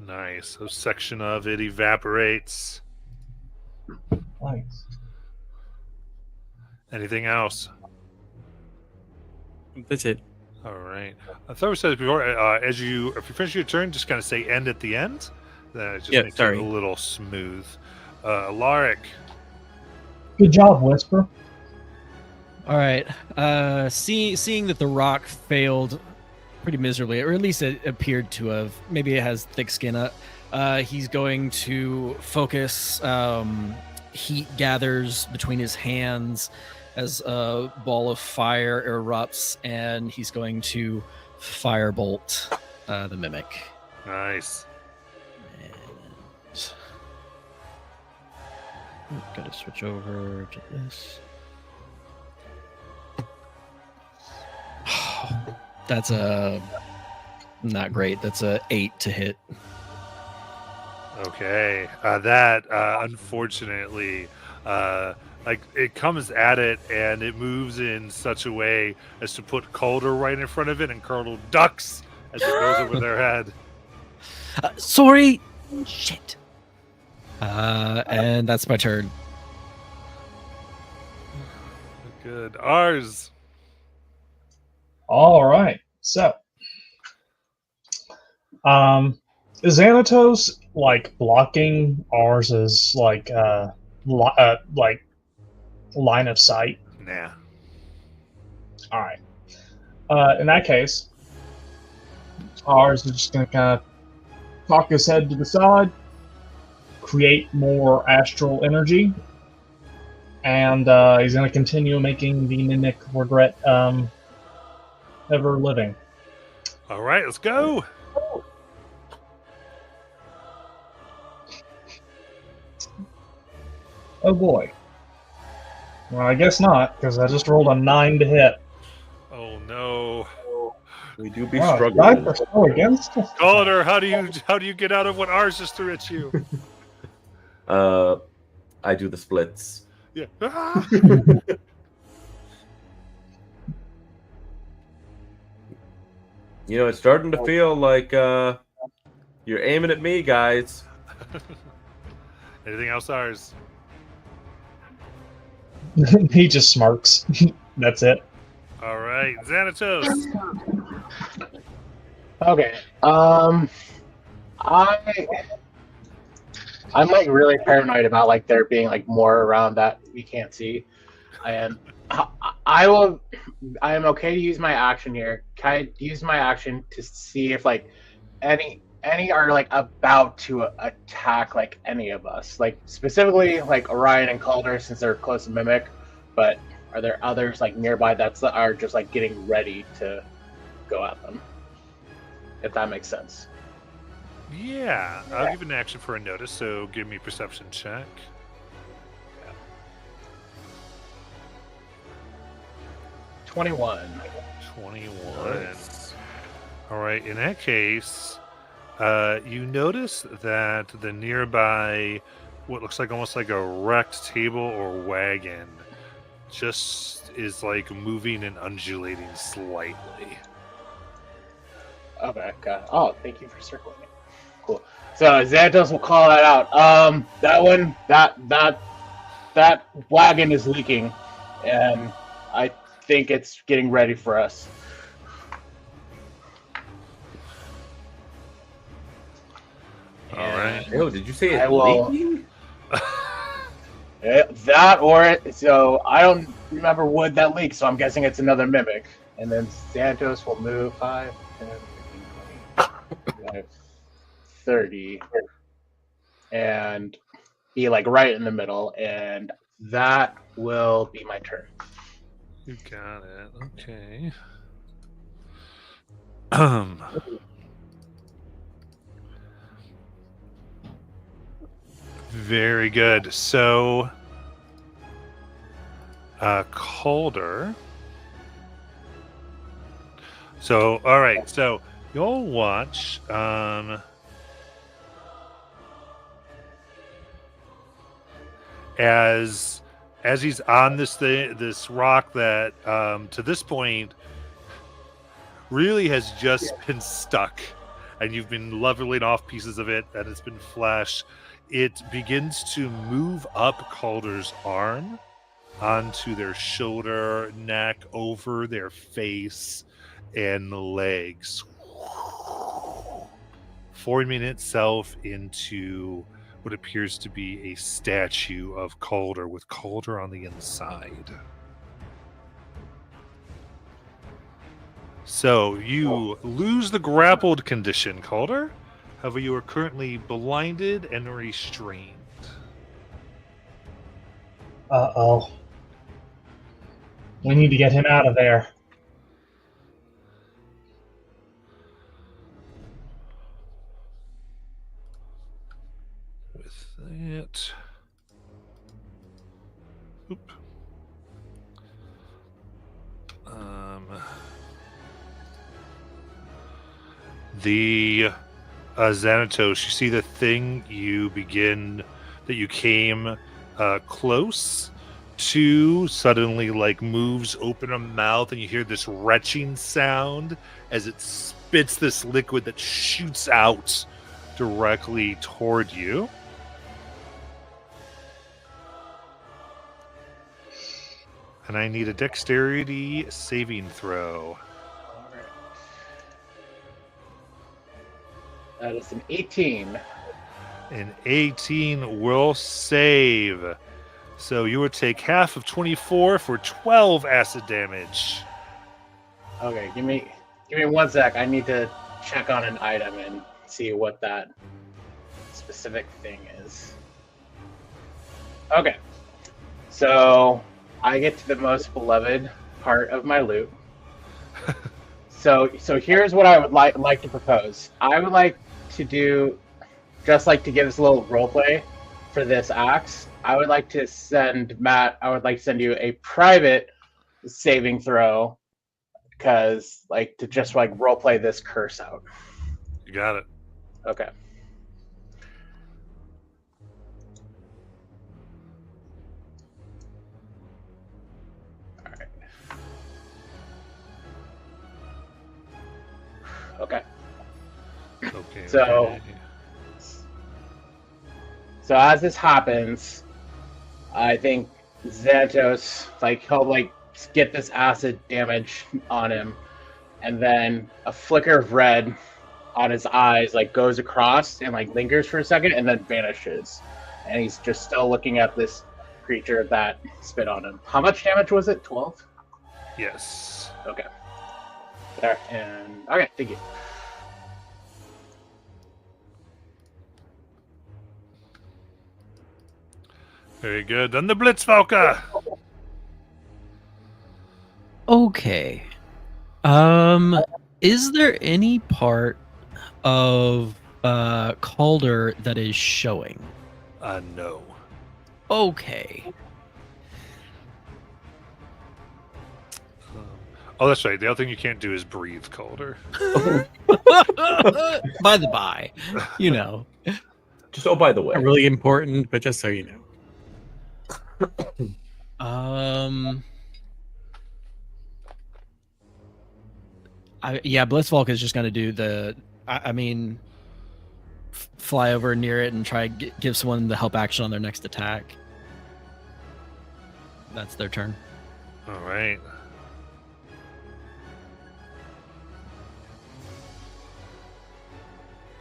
Nice. A section of it evaporates. Nice. Anything else? That's it. All right. I thought we said it before. If you finish your turn, just kind of say "end" at the end. Then it just Yeah, makes sorry. it a little smooth. Alaric. Good job, Whisper. All right. Seeing that the rock failed pretty miserably, or at least it appeared to have. Maybe it has thick skin. He's going to focus. Heat gathers between his hands as a ball of fire erupts, and he's going to firebolt the mimic. Nice. And gotta switch over to this. That's a not great. That's a 8 to hit. Okay. That unfortunately, like it comes at it and it moves in such a way as to put Calder right in front of it, and Calder ducks as it goes over their head. Sorry. Shit. And that's my turn. Good. Ours. All right. So, is Xanatos like blocking ours as like like line of sight? Nah. All right. In that case, ours is just gonna kind of cock his head to the side, create more astral energy, and he's gonna continue making the mimic regret ever living. All right, let's go. Oh boy. Well, I guess not, because I just rolled a 9 to hit. Oh no, We do be Wow, struggling. 5 for still against? Calder, how do you get out of what ours just threw at you? I do the splits. Yeah. Ah! You know, it's starting to feel like you're aiming at me, guys. Anything else ours? He just smirks. That's it. All right, Xanatos. Okay. I'm like really paranoid about like there being like more around that we can't see, and I am okay to use my action here. Can I use my action to see if like any are like about to attack like any of us, like specifically like Orion and Calder since they're close to Mimic, but are there others like nearby that are just like getting ready to go at them? If that makes sense. Yeah, I'll give an action for a notice. So give me a perception check. Yeah. 21. 21. All right. In that case, you notice that the nearby, what looks like almost like a wrecked table or wagon, just is like moving and undulating slightly. Okay, got it. Oh, thank you for circling it. Cool. So Xanatos will call that out. That one, that wagon is leaking, and I think it's getting ready for us. All right. Oh, did you say I it's will- leaking? That or it. So I don't remember wood that leaks, so I'm guessing it's another mimic. And then Xanatos will move 5, 10, 15, 20, 25, 30, and be like right in the middle, and that will be my turn. You got it. Okay. Very good. So, Calder. So, all right. So you'll watch. As he's on this rock that to this point really has just been stuck, and you've been leveling off pieces of it, and it's been flash. It begins to move up Calder's arm onto their shoulder, neck, over their face, and legs, forming itself into what appears to be a statue of Calder, with Calder on the inside. So you lose the grappled condition, Calder. However, you are currently blinded and restrained. Uh-oh. We need to get him out of there. With that... Oop. The Xanatos, you see the thing that you came close to suddenly like moves open a mouth, and you hear this retching sound as it spits this liquid that shoots out directly toward you. And I need a dexterity saving throw. That is an 18. An 18 will save. So you would take half of 24 for 12 acid damage. Okay, give me 1 sec. I need to check on an item and see what that specific thing is. Okay, so I get to the most beloved part of my loot. So here's what I would like to propose. I would like to do, just like to give us a little role play for this axe. I would like to send Matt. I would like to send you a private saving throw, because like to just like role play this curse out. You got it. Okay. All right. Okay. Okay. So- okay. So as this happens, I think Xanatos, like, he'll like get this acid damage on him, and then a flicker of red on his eyes like goes across and like lingers for a second and then vanishes. And he's just still looking at this creature that spit on him. How much damage was it? 12? Yes. Okay. There, and okay, thank you. Very good. Then the Blitzvalka. Okay. Is there any part of Calder that is showing? No. Okay. Oh, that's right. The other thing you can't do is breathe, Calder. By the by, you know. Just by the way. Really important, but just so you know. Blitzvalk is just going to do the. Fly over near it and try give someone the help action on their next attack. That's their turn. All right.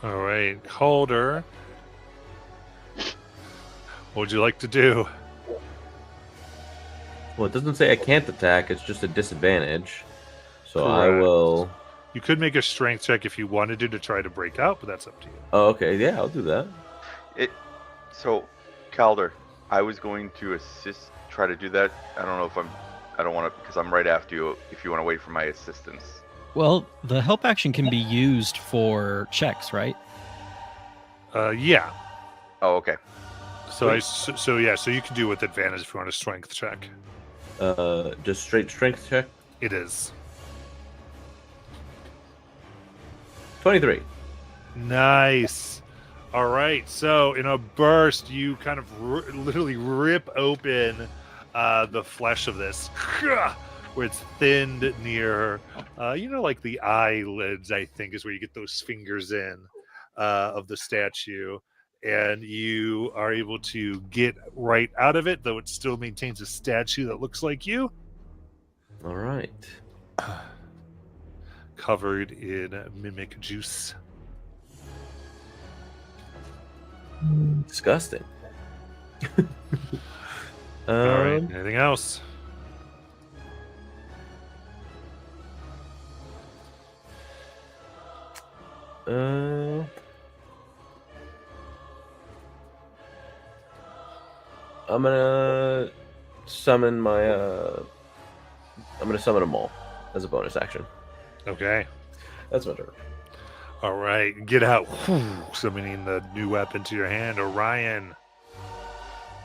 All right, Calder. What would you like to do? Well, it doesn't say I can't attack. It's just a disadvantage. So I Correct. will. You could make a strength check if you wanted to try to break out, but that's up to you. Oh, okay. Yeah, I'll do that. So, Calder, I was going to try to do that. I don't know if I don't want to, because I'm right after you. If you want to wait for my assistance. Well, the help action can be used for checks, right? Yeah. Oh, okay. So you can do it with advantage if you want a strength check. Just straight strength check. It is. 23. Nice. All right. So in a burst, you kind of literally rip open the flesh of this, where it's thinned near, like the eyelids, I think, is where you get those fingers in of the statue. And you are able to get right out of it, though it still maintains a statue that looks like you. All right. Covered in mimic juice. Disgusting. All right. Anything else? I'm gonna summon my. I'm gonna summon them all as a bonus action. Okay. That's my turn. All right. Get out. Summoning the new weapon to your hand, Orion.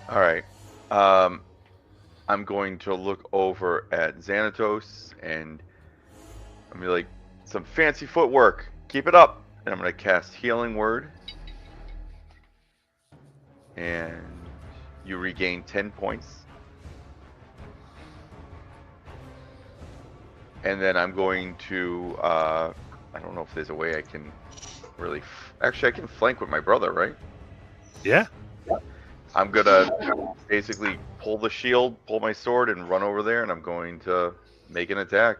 All right. I'm going to look over at Xanatos and I'm gonna be like, some fancy footwork. Keep it up. And I'm gonna cast Healing Word. And you regain 10 points. And then I'm going to, I don't know if there's a way I can really, actually I can flank with my brother, right? Yeah. I'm gonna basically pull the shield, pull my sword, and run over there, and I'm going to make an attack.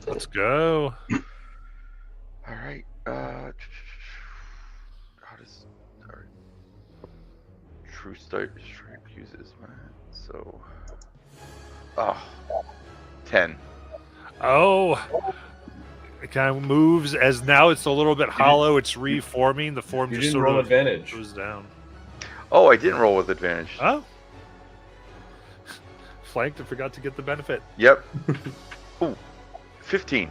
Let's go. All right. How does True Strike uses my so? 10. Oh. It kind of moves as now it's a little bit hollow. It's reforming. The form You just didn't sort roll of advantage. goes down. Oh, I didn't roll with advantage. Oh. Flanked and forgot to get the benefit. Yep. Ooh, 15.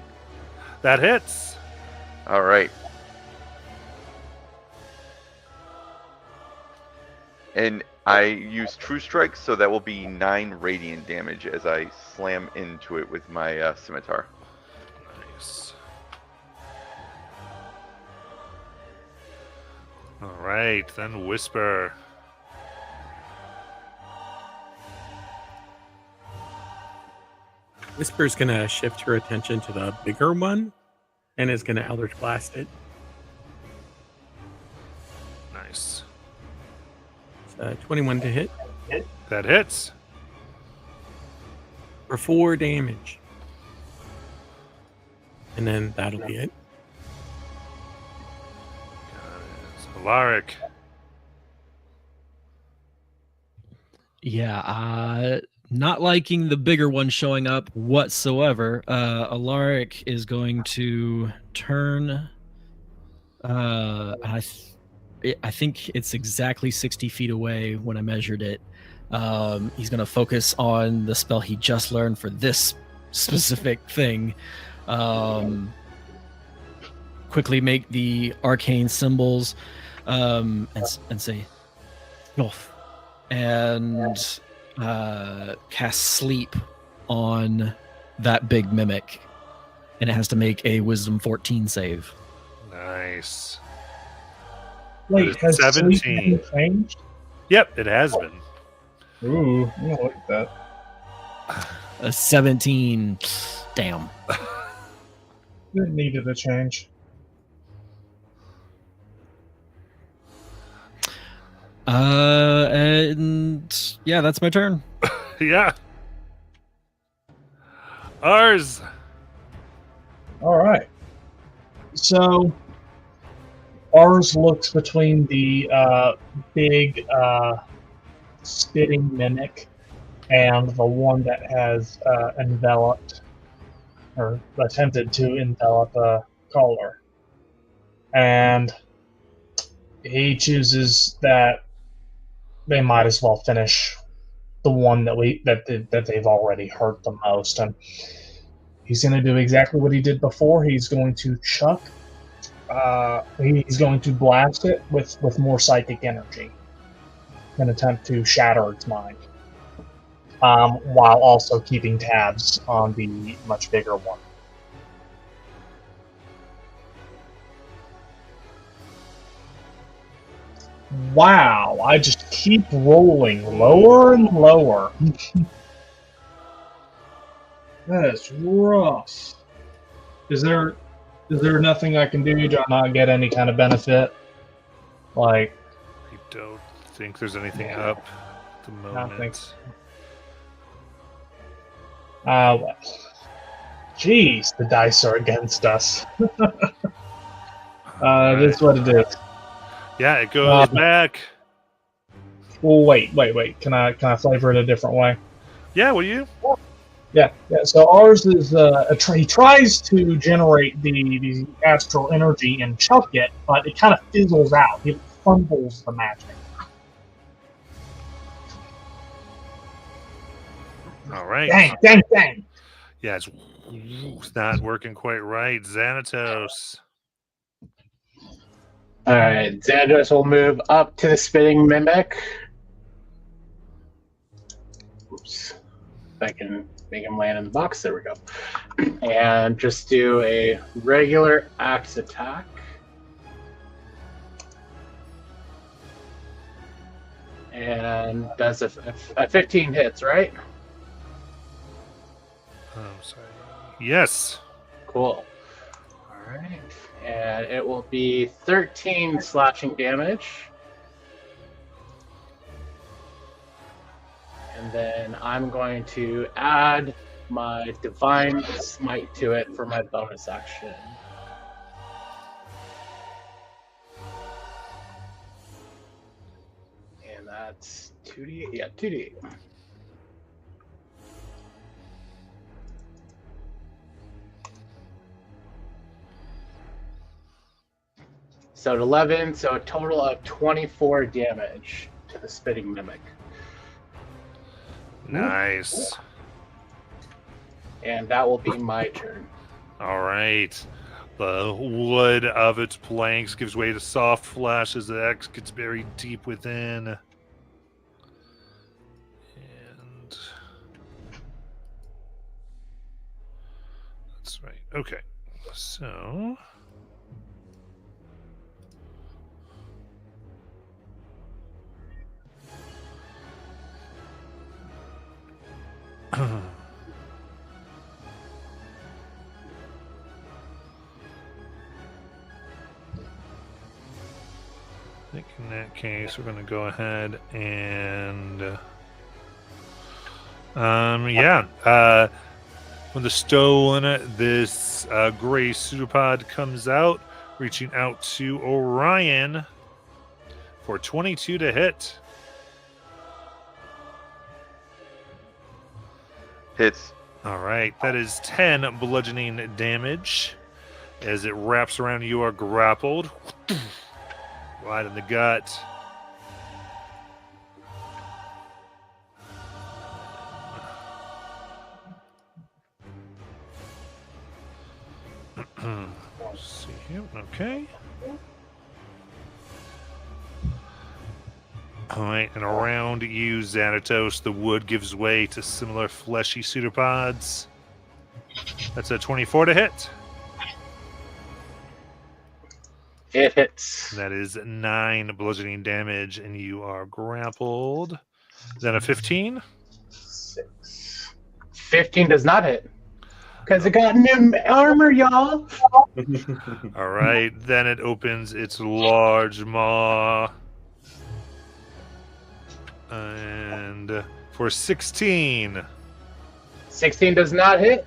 That hits. All right. And I use True Strike, so that will be 9 radiant damage as I slam into it with my scimitar. Nice. All right, then Whisper. Whisper's gonna shift her attention to the bigger one and is gonna Eldritch Blast it. Nice. 21 to hit That hits. for 4 damage. And then that'll be it. So Alaric. Yeah, not liking the bigger one showing up whatsoever. Alaric is going to turn. I think it's exactly 60 feet away when I measured it. He's going to focus on the spell he just learned for this specific thing. Quickly make the arcane symbols and say, North. And cast sleep on that big mimic, and it has to make a wisdom 14 save. Nice. Wait, That has is 17. sleep changed? Yep, it has been. Ooh, I don't like that. A 17. Damn. It needed a change. And yeah, that's my turn. Yeah. Ours. All right. So ours looks between the big spitting mimic and the one that has enveloped or attempted to envelop a caller, and he chooses that they might as well finish the one that they've already hurt the most, and he's going to do exactly what he did before. He's going to chuck. He's going to blast it with more psychic energy, and attempt to shatter its mind, while also keeping tabs on the much bigger one. Wow, I just keep rolling lower and lower. That is rough. Is there nothing I can do? Do I not get any kind of benefit? Like, I don't think there's anything up at the moment. Nothing. Well, jeez, the dice are against us. That's what it is. Yeah, it goes back. Well, wait. Can I flavor it a different way? Yeah, will you? Yeah. So ours is he tries to generate the astral energy and chuck it, but it kind of fizzles out. It fumbles the magic. All right. Dang. Yeah, it's not working quite right. Xanatos. All right, Xanatos will move up to the spitting mimic. Oops. If I can make him land in the box. There we go. And just do a regular axe attack. And that's a 15 hits, right? Oh, sorry. Yes. Cool. All right. And it will be 13 slashing damage. And then I'm going to add my Divine Smite to it for my bonus action. And that's 2d8. Yeah, 2d8. So 11, so a total of 24 damage to the spitting mimic. Nice. And that will be my turn. All right. The wood of its planks gives way to soft flesh as the axe gets buried deep within. And that's right. Okay. So I think in that case, we're going to go ahead and when the this gray pseudopod comes out, reaching out to Orion for 22 to hit. Hits. All right, that is 10 bludgeoning damage. As it wraps around, you are grappled. Right in the gut. Let's see here. Okay. All right, and around you, Xanatos, the wood gives way to similar fleshy pseudopods. That's a 24 to hit. It hits. That is 9 bludgeoning damage, and you are grappled. Then a 15. 6. 15 does not hit. Because it got new armor, y'all. All right, then it opens its large maw. And for 16. 16 does not hit.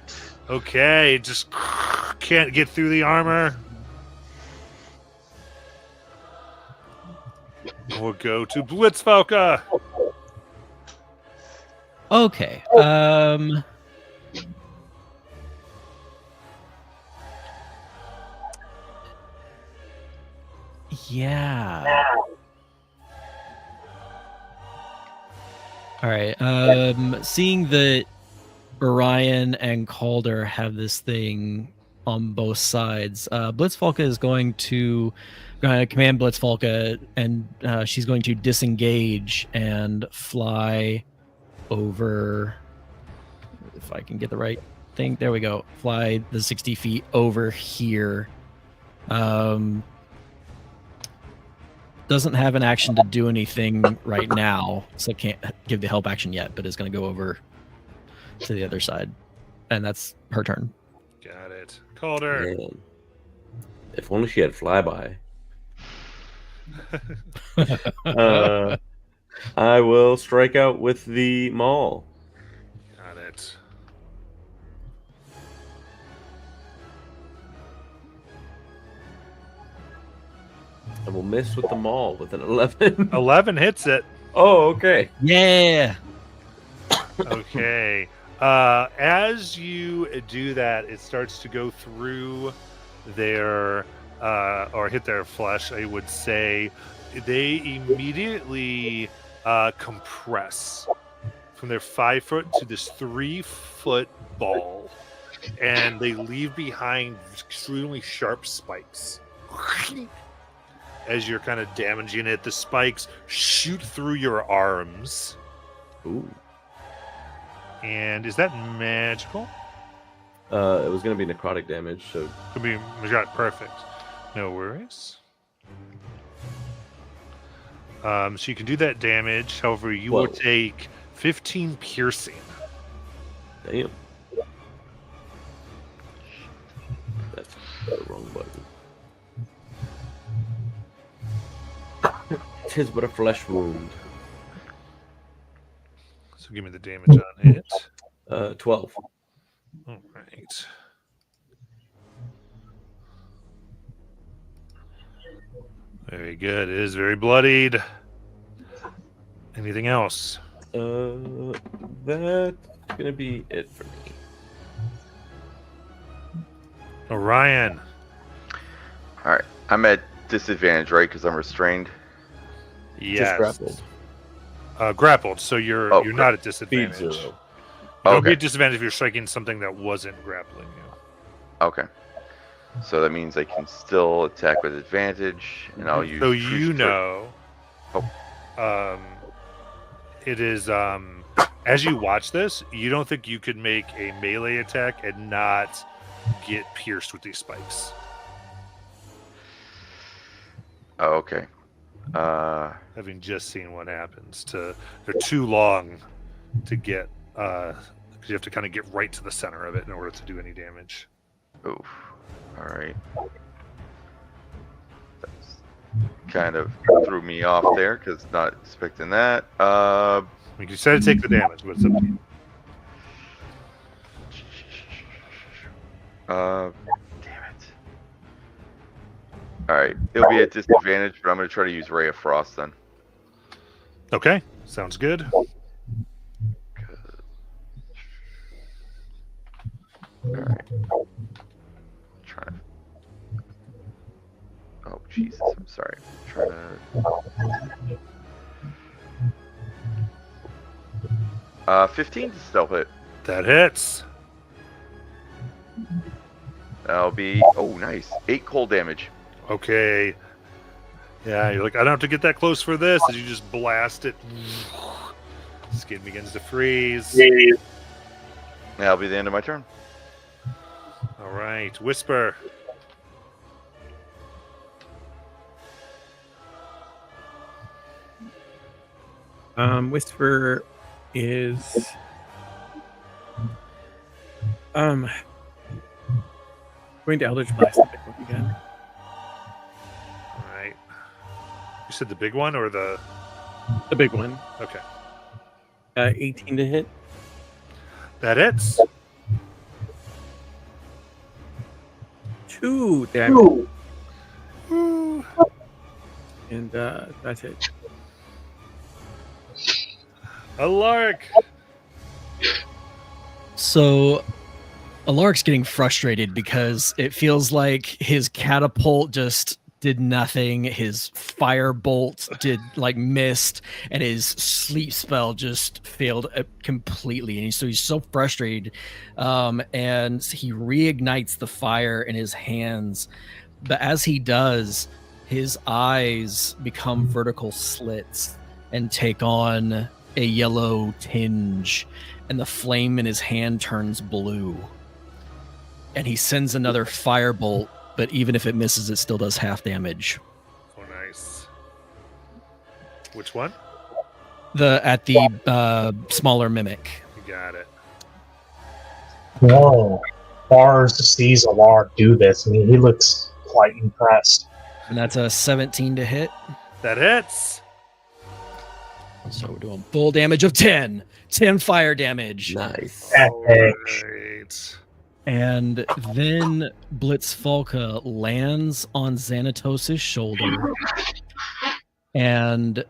Okay, it just can't get through the armor. We'll go to Blitzfalka. Okay. Yeah. All right. Seeing that Orion and Calder have this thing on both sides, Blitzfalka is going to command Blitzfalka, and she's going to disengage and fly over. If I can get the right thing, there we go. Fly the 60 feet over here. Doesn't have an action to do anything right now, so can't give the help action yet, but is going to go over to the other side. And that's her turn. Got it. Calder. Man. If only she had flyby. I will strike out with the maul. Got it. I will miss with the maul with an 11. 11 hits it. Oh, okay. Yeah. Okay. As you do that, it starts to go through their or hit their flesh, I would say. They immediately compress from their 5 foot to this 3 foot ball, and they leave behind extremely sharp spikes. As you're kind of damaging it, the spikes shoot through your arms. Ooh. And is that magical? It was going to be necrotic damage, so Could be got perfect. No worries. So you can do that damage. However, you will Whoa. take 15 piercing. damn. That's the wrong button. Tis but a flesh wound. So give me the damage on it. 12. All right. Very good. It is very bloodied. Anything else? That's gonna be it for me. Orion. All right. I'm at disadvantage, right? Because I'm restrained. Yes. Just grappled. Grappled. So you're Oh, not at Speed disadvantage. 0. You don't be Okay. at disadvantage if you're striking something that wasn't grappling you. Okay. So that means I can still attack with advantage, and I'll use. So true you strike. know, it is as you watch this, you don't think you could make a melee attack and not get pierced with these spikes. Oh, okay. Having just seen what happens, they're too long to get because you have to kind of get right to the center of it in order to do any damage. Oof. All right. That's kind of threw me off there because not expecting that. I mean, you decided to take the damage, but it's up to you. Damn it. All right. It'll be at disadvantage, but I'm going to try to use Ray of Frost then. Okay, sounds good. All right. Trying to. Oh Jesus! I'm sorry. Trying to. 15 to stealth hit. That hits. That'll be nice. 8 cold damage. Okay. Yeah, you're like, I don't have to get that close for this. As you just blast it, skin begins to freeze. That'll be the end of my turn. All right, Whisper. Whisper is going to Eldritch Blast the big one again. All right. You said the big one or the? The big one. Okay. 18 to hit. That hits. 2 damage. Woo. And that's it. Alaric. So Alaric's getting frustrated because it feels like his catapult just did nothing. His firebolt missed, and his sleep spell just failed completely. And so he's so frustrated, and he reignites the fire in his hands. But as he does, his eyes become vertical slits and take on a yellow tinge, and the flame in his hand turns blue. And he sends another firebolt, but even if it misses, it still does half damage. Oh, nice. Which one? At the smaller mimic. You got it. Whoa. Bars sees Alar do this, and he looks quite impressed. And that's a 17 to hit. That hits. So we're doing full damage of 10. 10 fire damage. Nice. All right. And then Blitzfalka lands on Xanatos' shoulder. And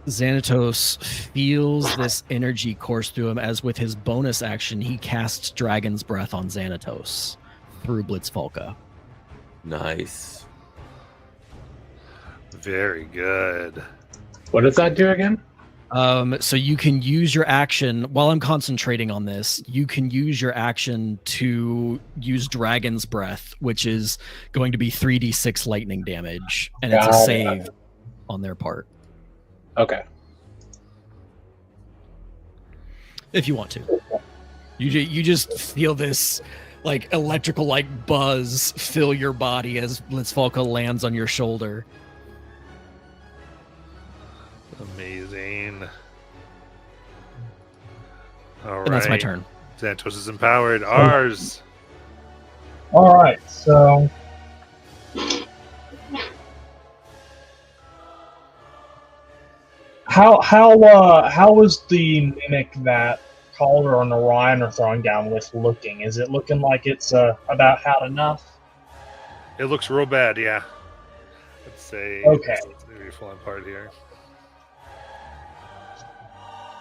Xanatos feels this energy course through him as with his bonus action, he casts Dragon's Breath on Xanatos through Blitzfalka. Nice. Very good. What does that do again? So you can use your action while I'm concentrating on this. You can use your action to use Dragon's Breath, which is going to be 3d6 lightning damage, and it's a Got it. save on their part Okay. if you want to. You just feel this like electrical buzz fill your body as Blitzfalka lands on your shoulder. Amazing. All right. And that's my turn. Xanatos is empowered. Ours. All right, so how was the mimic that Calder and Orion are throwing down with looking? Is it looking like it's about had enough? It looks real bad, yeah. Let's say. Okay. Maybe falling apart here.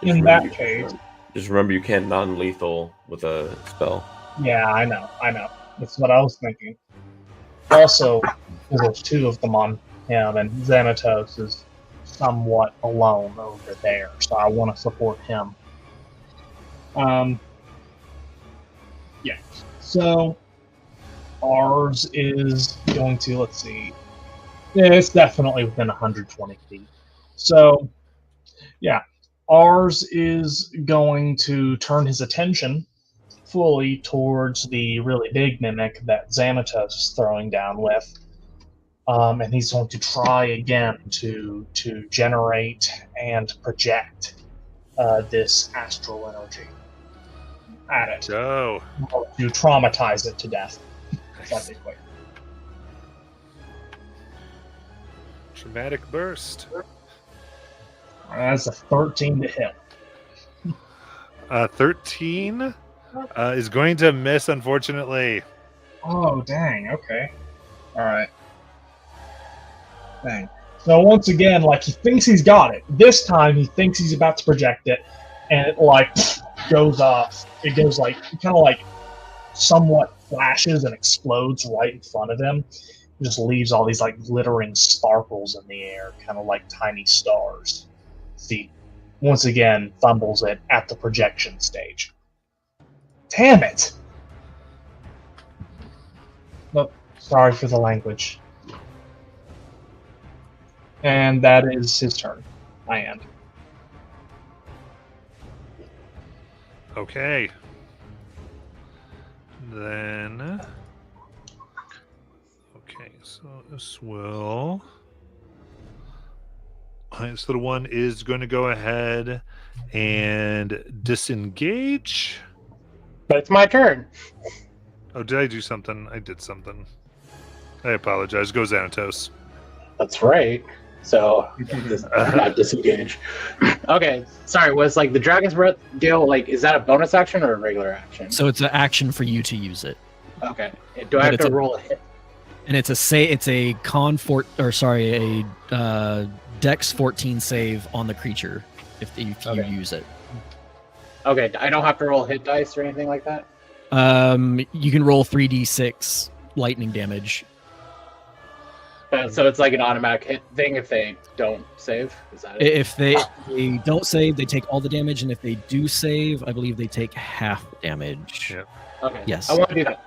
In that case, Just remember you can't non-lethal with a spell. yeah, I know. That's what I was thinking. Also, there's 2 of them on him, and Xanatos is somewhat alone over there, so I want to support him. Yeah. So Ours is going to, let's see. Yeah, it's definitely within 120 feet. So, yeah, ours is going to turn his attention fully towards the really big mimic that Xanatos is throwing down with. And he's going to try again to generate and project this astral energy at it So, to traumatize it to death. Basically. traumatic burst. That's a 13 to hit. 13 is going to miss, unfortunately. Oh, dang. Okay. All right. Dang. So once again, like, he thinks he's got it. This time, he thinks he's about to project it, and it, like, goes off. It goes, like, kind of, like, somewhat flashes and explodes right in front of him. It just leaves all these, like, glittering sparkles in the air, kind of like tiny stars. See, once again, fumbles it at the projection stage. Damn it! Nope, sorry for the language. And that is his turn. I end. Okay. Then. Okay, so this will. Alright, so the one is going to go ahead and disengage. But it's my turn. Oh, did I do something? I did something. I apologize. Go Xanatos. That's right. So not disengage. Okay, sorry. Was like the Dragon's Breath deal like? Is that a bonus action or a regular action? So it's an action for you to use it, Okay. Do I have to roll a hit? and it's a Dex 14 save on the creature if you Okay. use it. Okay, I don't have to roll hit dice or anything like that. You can roll 3d6 lightning damage. So it's like an automatic hit thing if they don't save. Is that it? If they don't save, they take all the damage, and if they do save, I believe they take half damage. Yep. Okay. Yes. I want to do that.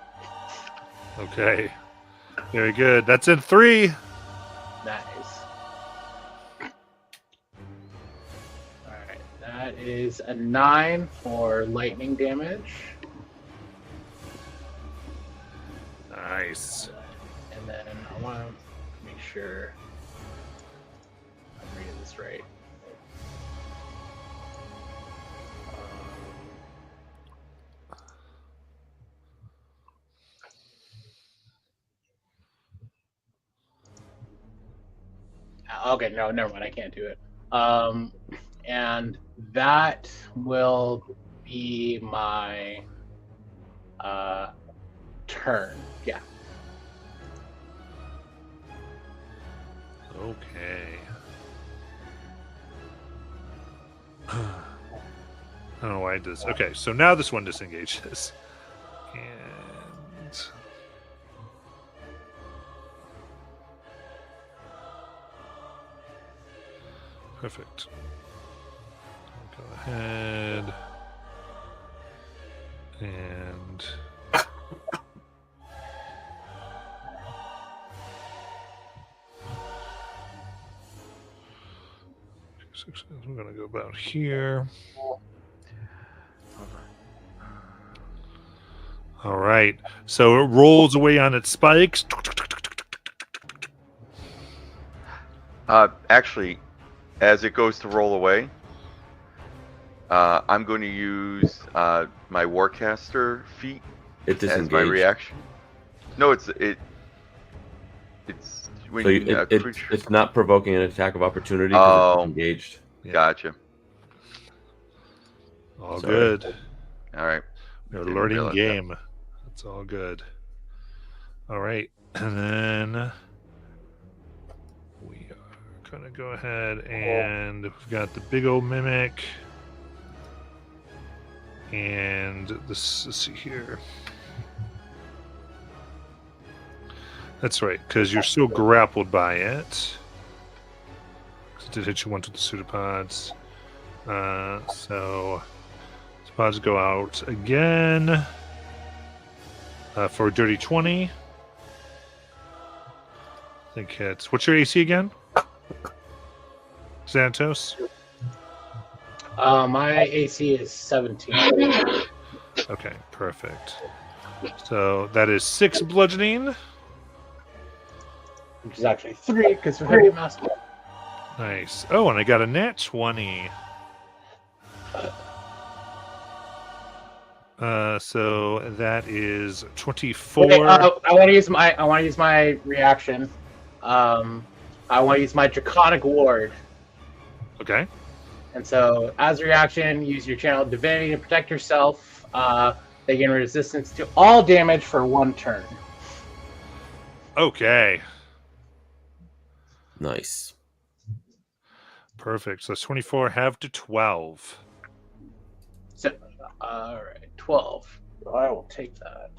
Okay. Very good. That's in 3. Nice. All right, that is a 9 for lightning damage, Nice. and then I want to make sure I'm reading this right. Okay, no, never mind. I can't do it. And that will be my turn. Yeah. Okay. I don't know why it does. Okay, so now this one disengages. And perfect. Go ahead and we're gonna go about here. All right, so it rolls away on its spikes. Actually, as it goes to roll away, I'm going to use my Warcaster feat It as my disengaged. reaction. No, it's when So creature. it's not provoking an attack of opportunity because Oh. it's engaged. Gotcha. All Sorry. good. All right. We're Didn't learning realize that. game. That's all good. All right, and then we are gonna go ahead and we've got the big old mimic, and this. Let's see here. That's right, because you're still grappled by it. 'Cause it did hit you once with the pseudopods. So pods go out again for a dirty 20. think hits. What's your AC again? Xanatos? My AC is 17. Okay, perfect. So that is 6 bludgeoning. Which is actually 3 because we're heavy master. Nice. Oh, and I got a nat 20. So that is 24. Wait, I want to use my reaction. I want to use my Draconic Ward. Okay. And so, as a reaction, use your channel Divinity to protect yourself. They gain resistance to all damage for 1 turn. Okay. Nice. Perfect. So that's 24 halved to 12. So, all right, 12. I will take that.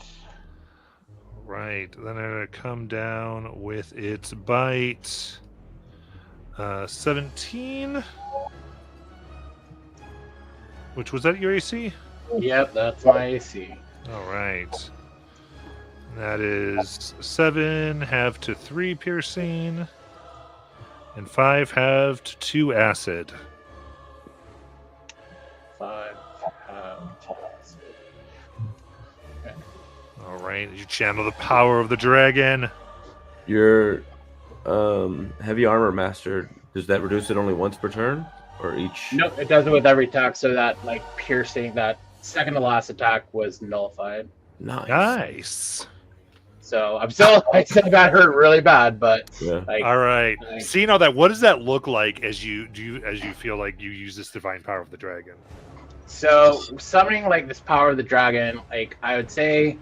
Right. Then I'm going to come down with its bite. 17. Which was that your AC? Yep, that's my AC. All right. That is 7 halved to 3 piercing. And 5 halved to 2 acid. 5. All right. You channel the power of the dragon. Your heavy armor master, does that reduce it only once per turn? Or each? Nope, it does it with every attack, so that like piercing, that second to last attack was nullified. Nice. Nice. So I still got hurt really bad, but Yeah. like, All right. Like- Seeing all that, what does that look like as you feel like you use this divine power of the dragon? so summoning like this power of the dragon, like I would say,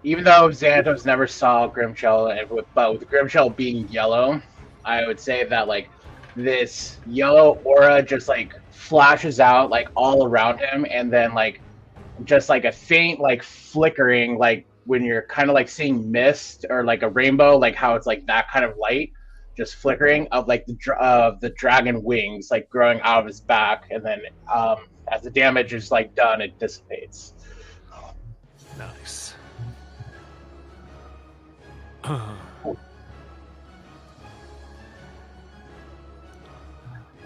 even though Xanatos never saw Grimshell, but with Grimshell being yellow, I would say that like this yellow aura just like flashes out like all around him, and then like just like a faint like flickering, like when you're kind of like seeing mist or like a rainbow, like how it's like that kind of light just flickering of like the dragon wings like growing out of his back, and then as the damage is like done, it dissipates. Nice.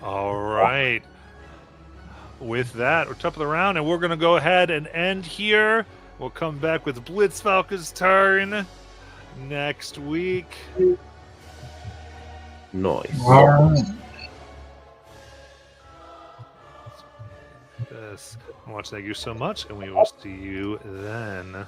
All right. With that, we're top of the round, and we're going to go ahead and end here. We'll come back with Blitzfalke's turn next week. Nice. Yes. Watch, thank you so much, and we will see you then.